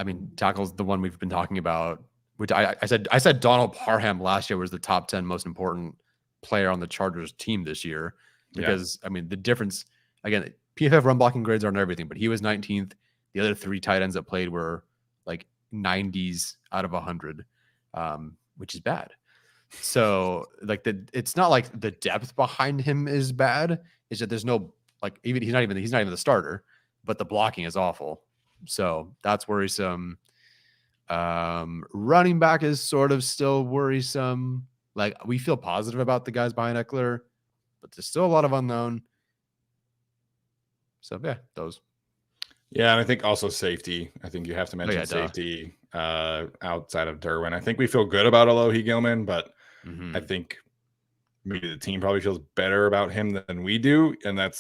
mean, tackle's the one we've been talking about. Which I said Donald Parham last year was the top 10 most important player on the Chargers team this year, because I mean, the difference, again, PFF run blocking grades aren't everything, but he was 19th. The other 3 tight ends that played were like 90s out of 100, which is bad. So like it's not like the depth behind him is bad. It's that there's no, like, even he's not even the starter, but the blocking is awful. So that's worrisome. Running back is sort of still worrisome. Like, we feel positive about the guys behind Eckler, but there's still a lot of unknown. So yeah, those. Yeah, and I think also safety. I think you have to mention safety outside of Derwin. I think we feel good about Alohi Gilman, but I think maybe the team probably feels better about him than we do, and I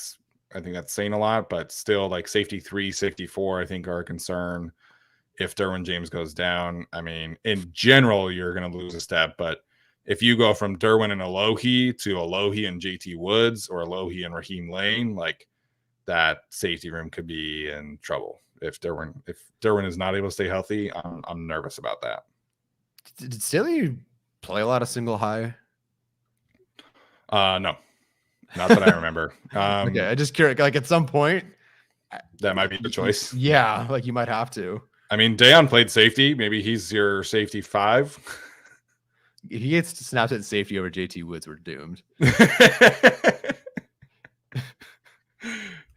think that's saying a lot. But still, like, safety 3, safety 4, I think are a concern. If Derwin James goes down, I mean, in general, you're going to lose a step. But if you go from Derwin and Alohi to Alohi and JT Woods, or Alohi and Raheem Lane, like, that safety room could be in trouble. If Derwin is not able to stay healthy, I'm nervous about that. Did Staley play a lot of single high? No, not that I remember. Okay, I just curious. Like, at some point, that might be the choice. Yeah, like, you might have to. I mean, Daiyan played safety. Maybe he's your safety 5. If he gets snaps at safety over JT Woods, we're doomed.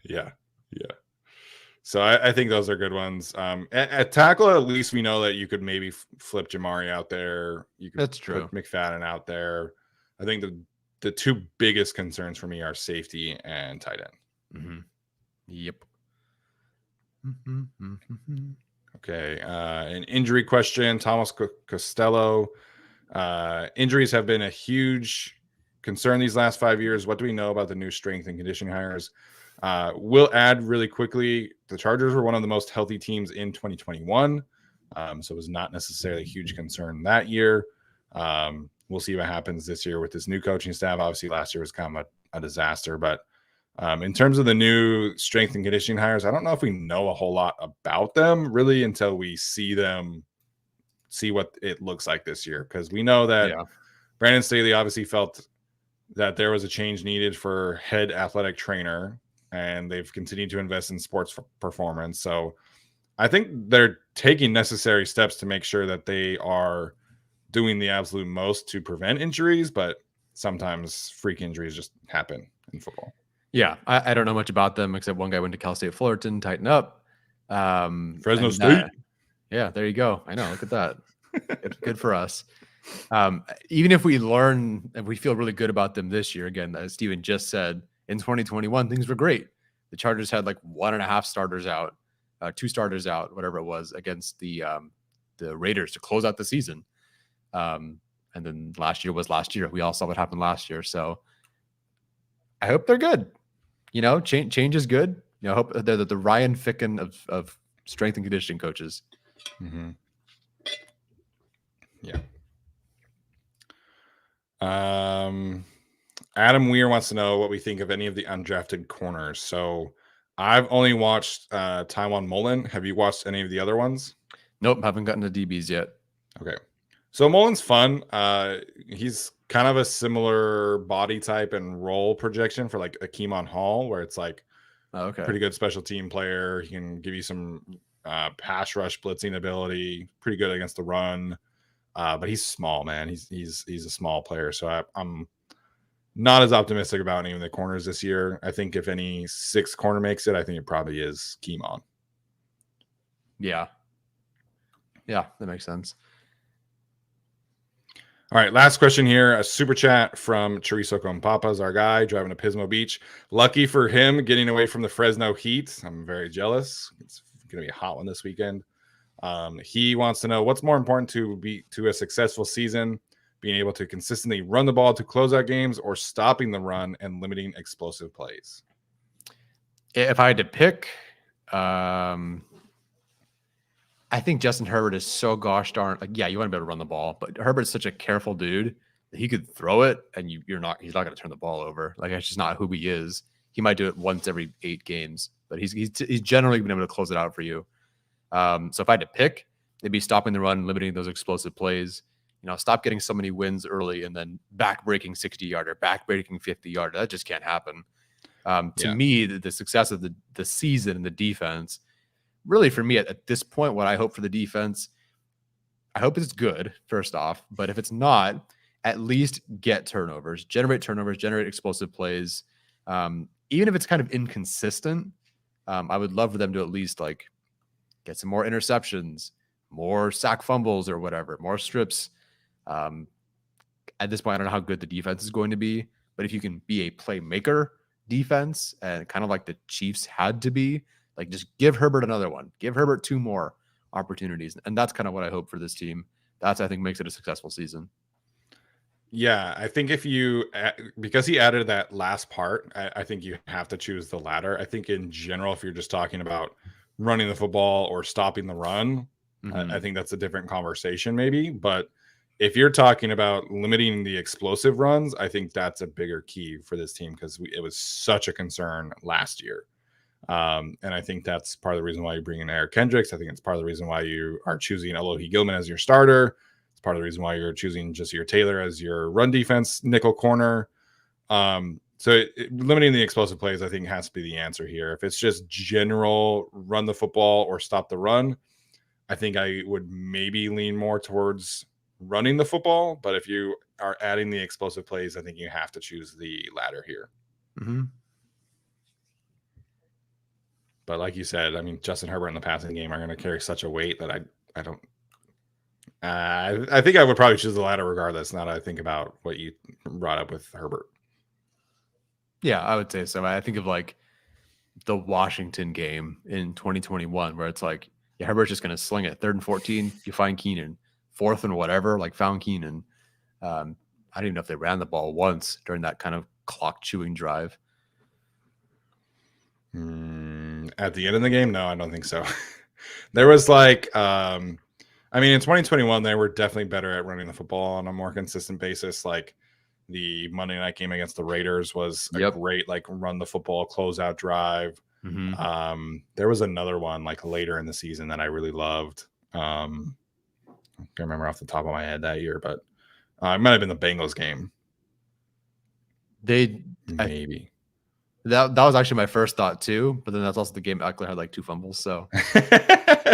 Yeah. So I think those are good ones. At tackle, at least we know that you could maybe flip Jamari out there. You could That's true. Put McFadden out there. I think the 2 biggest concerns for me are safety and tight end. Yep. Okay. An injury question. Thomas Costello. Injuries have been a huge concern these last 5 years. What do we know about the new strength and conditioning hires? We'll add really quickly, the Chargers were one of the most healthy teams in 2021. So it was not necessarily a huge concern that year. We'll see what happens this year with this new coaching staff. Obviously, last year was kind of a disaster. But in terms of the new strength and conditioning hires, I don't know if we know a whole lot about them really until we see what it looks like this year. Because we know that Brandon Staley obviously felt that there was a change needed for head athletic trainer, and they've continued to invest in sports performance. So I think they're taking necessary steps to make sure that they are doing the absolute most to prevent injuries, but sometimes freak injuries just happen in football. Yeah, I don't know much about them except one guy went to Cal State Fullerton, tighten up. Fresno State. Yeah, there you go. I know. Look at that. Good for us. Even if we learn and we feel really good about them this year, again, as Steven just said, in 2021, things were great. The Chargers had like 1.5 starters out, 2 starters out, whatever it was, against the Raiders to close out the season. And then last year was last year. We all saw what happened last year. So I hope they're good. Change is good. I hope they're the Ryan Ficken of strength and conditioning coaches. Mm-hmm. Yeah. Adam Weir wants to know what we think of any of the undrafted corners. So I've only watched Taiwan Mullen. Have you watched any of the other ones? Nope, haven't gotten to DBs yet. Okay. So Mullen's fun. He's kind of a similar body type and role projection for like a Keemon Hall, where it's like pretty good special team player. He can give you some pass rush blitzing ability, pretty good against the run. But he's small, man. He's a small player. So I'm not as optimistic about any of the corners this year. I think if any 6th corner makes it, I think it probably is Keemon. Yeah. Yeah, that makes sense. All right, last question here. A super chat from Chorizo con Papas, our guy driving to Pismo Beach. Lucky for him getting away from the Fresno heat. I'm very jealous. It's going to be a hot one this weekend. He wants to know what's more important to a successful season, being able to consistently run the ball to close out games or stopping the run and limiting explosive plays. If I had to pick, I think Justin Herbert is so gosh darn you want to be able to run the ball, but Herbert's such a careful dude that he could throw it and he's not going to turn the ball over. Like, that's just not who he is. He might do it once every 8 games, but he's generally been able to close it out for you. So if I had to pick, it'd be stopping the run, limiting those explosive plays. Stop getting so many wins early and then back-breaking 60-yarder, back-breaking 50-yarder. That just can't happen. To me, the success of the season and the defense, really for me at this point, what I hope for the defense, I hope it's good, first off. But if it's not, at least get turnovers, generate explosive plays. Even if it's kind of inconsistent, I would love for them to at least like get some more interceptions, more sack fumbles or whatever, more strips. At this point, I don't know how good the defense is going to be, but if you can be a playmaker defense and kind of like the Chiefs had to be, like, just give Herbert another one, give Herbert 2 more opportunities. And that's kind of what I hope for this team. That's, I think, makes it a successful season. Yeah, I think because he added that last part, I think you have to choose the latter. I think in general, if you're just talking about running the football or stopping the run, I think that's a different conversation maybe. But if you're talking about limiting the explosive runs, I think that's a bigger key for this team because it was such a concern last year. And I think that's part of the reason why you bring in Eric Kendricks. I think it's part of the reason why you are choosing Alohi Gilman as your starter. It's part of the reason why you're choosing Jasir Taylor as your run defense nickel corner. So limiting the explosive plays, I think, has to be the answer here. If it's just general run the football or stop the run, I think I would maybe lean more towards running the football. But if you are adding the explosive plays, I think you have to choose the latter here. Mm-hmm. But like you said, I mean, Justin Herbert in the passing game are going to carry such a weight that I don't. I think I would probably choose the latter regardless. Now that I think about what you brought up with Herbert. Yeah, I would say so. I think of like the Washington game in 2021 where it's like, yeah, Herbert's just going to sling it. 3rd and 14, you find Keenan. 4th and whatever, like found Keenan. I don't even know if they ran the ball once during that kind of clock chewing drive. At the end of the game, no, I don't think so. There was like, I mean, in 2021, they were definitely better at running the football on a more consistent basis. Like the Monday night game against the Raiders was a great, like, run the football closeout drive. There was another one like later in the season that I really loved. I can't remember off the top of my head that year, but it might have been the Bengals game. Maybe. That was actually my first thought too, but then that's also the game Eckler had like 2 fumbles. So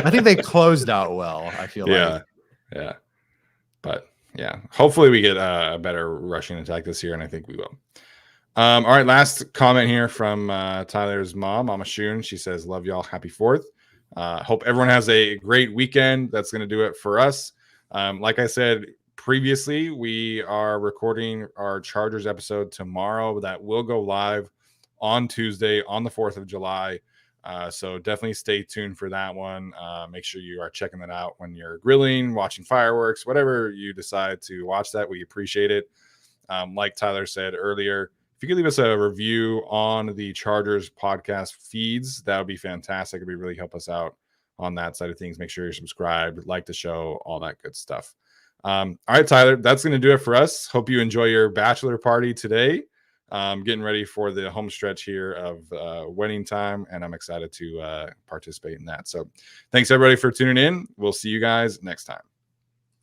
I think they closed out well. I feel like. Yeah. But yeah, hopefully we get a better rushing attack this year, and I think we will. All right, last comment here from Tyler's mom, Mama Shun. She says, "Love y'all. Happy 4th. Hope everyone has a great weekend." That's going to do it for us. Like I said previously, we are recording our Chargers episode tomorrow. That will go live on Tuesday on the 4th of July. So definitely stay tuned for that one. Make sure you are checking that out when you're grilling, watching fireworks, whatever you decide to watch that. We appreciate it. Like Tyler said earlier, if you could leave us a review on the Chargers podcast feeds, that would be fantastic. It would really help us out on that side of things. Make sure you're subscribed, like the show, all that good stuff. All right, Tyler, that's going to do it for us. Hope you enjoy your bachelor party today. Getting ready for the home stretch here of wedding time, and I'm excited to participate in that. So thanks, everybody, for tuning in. We'll see you guys next time.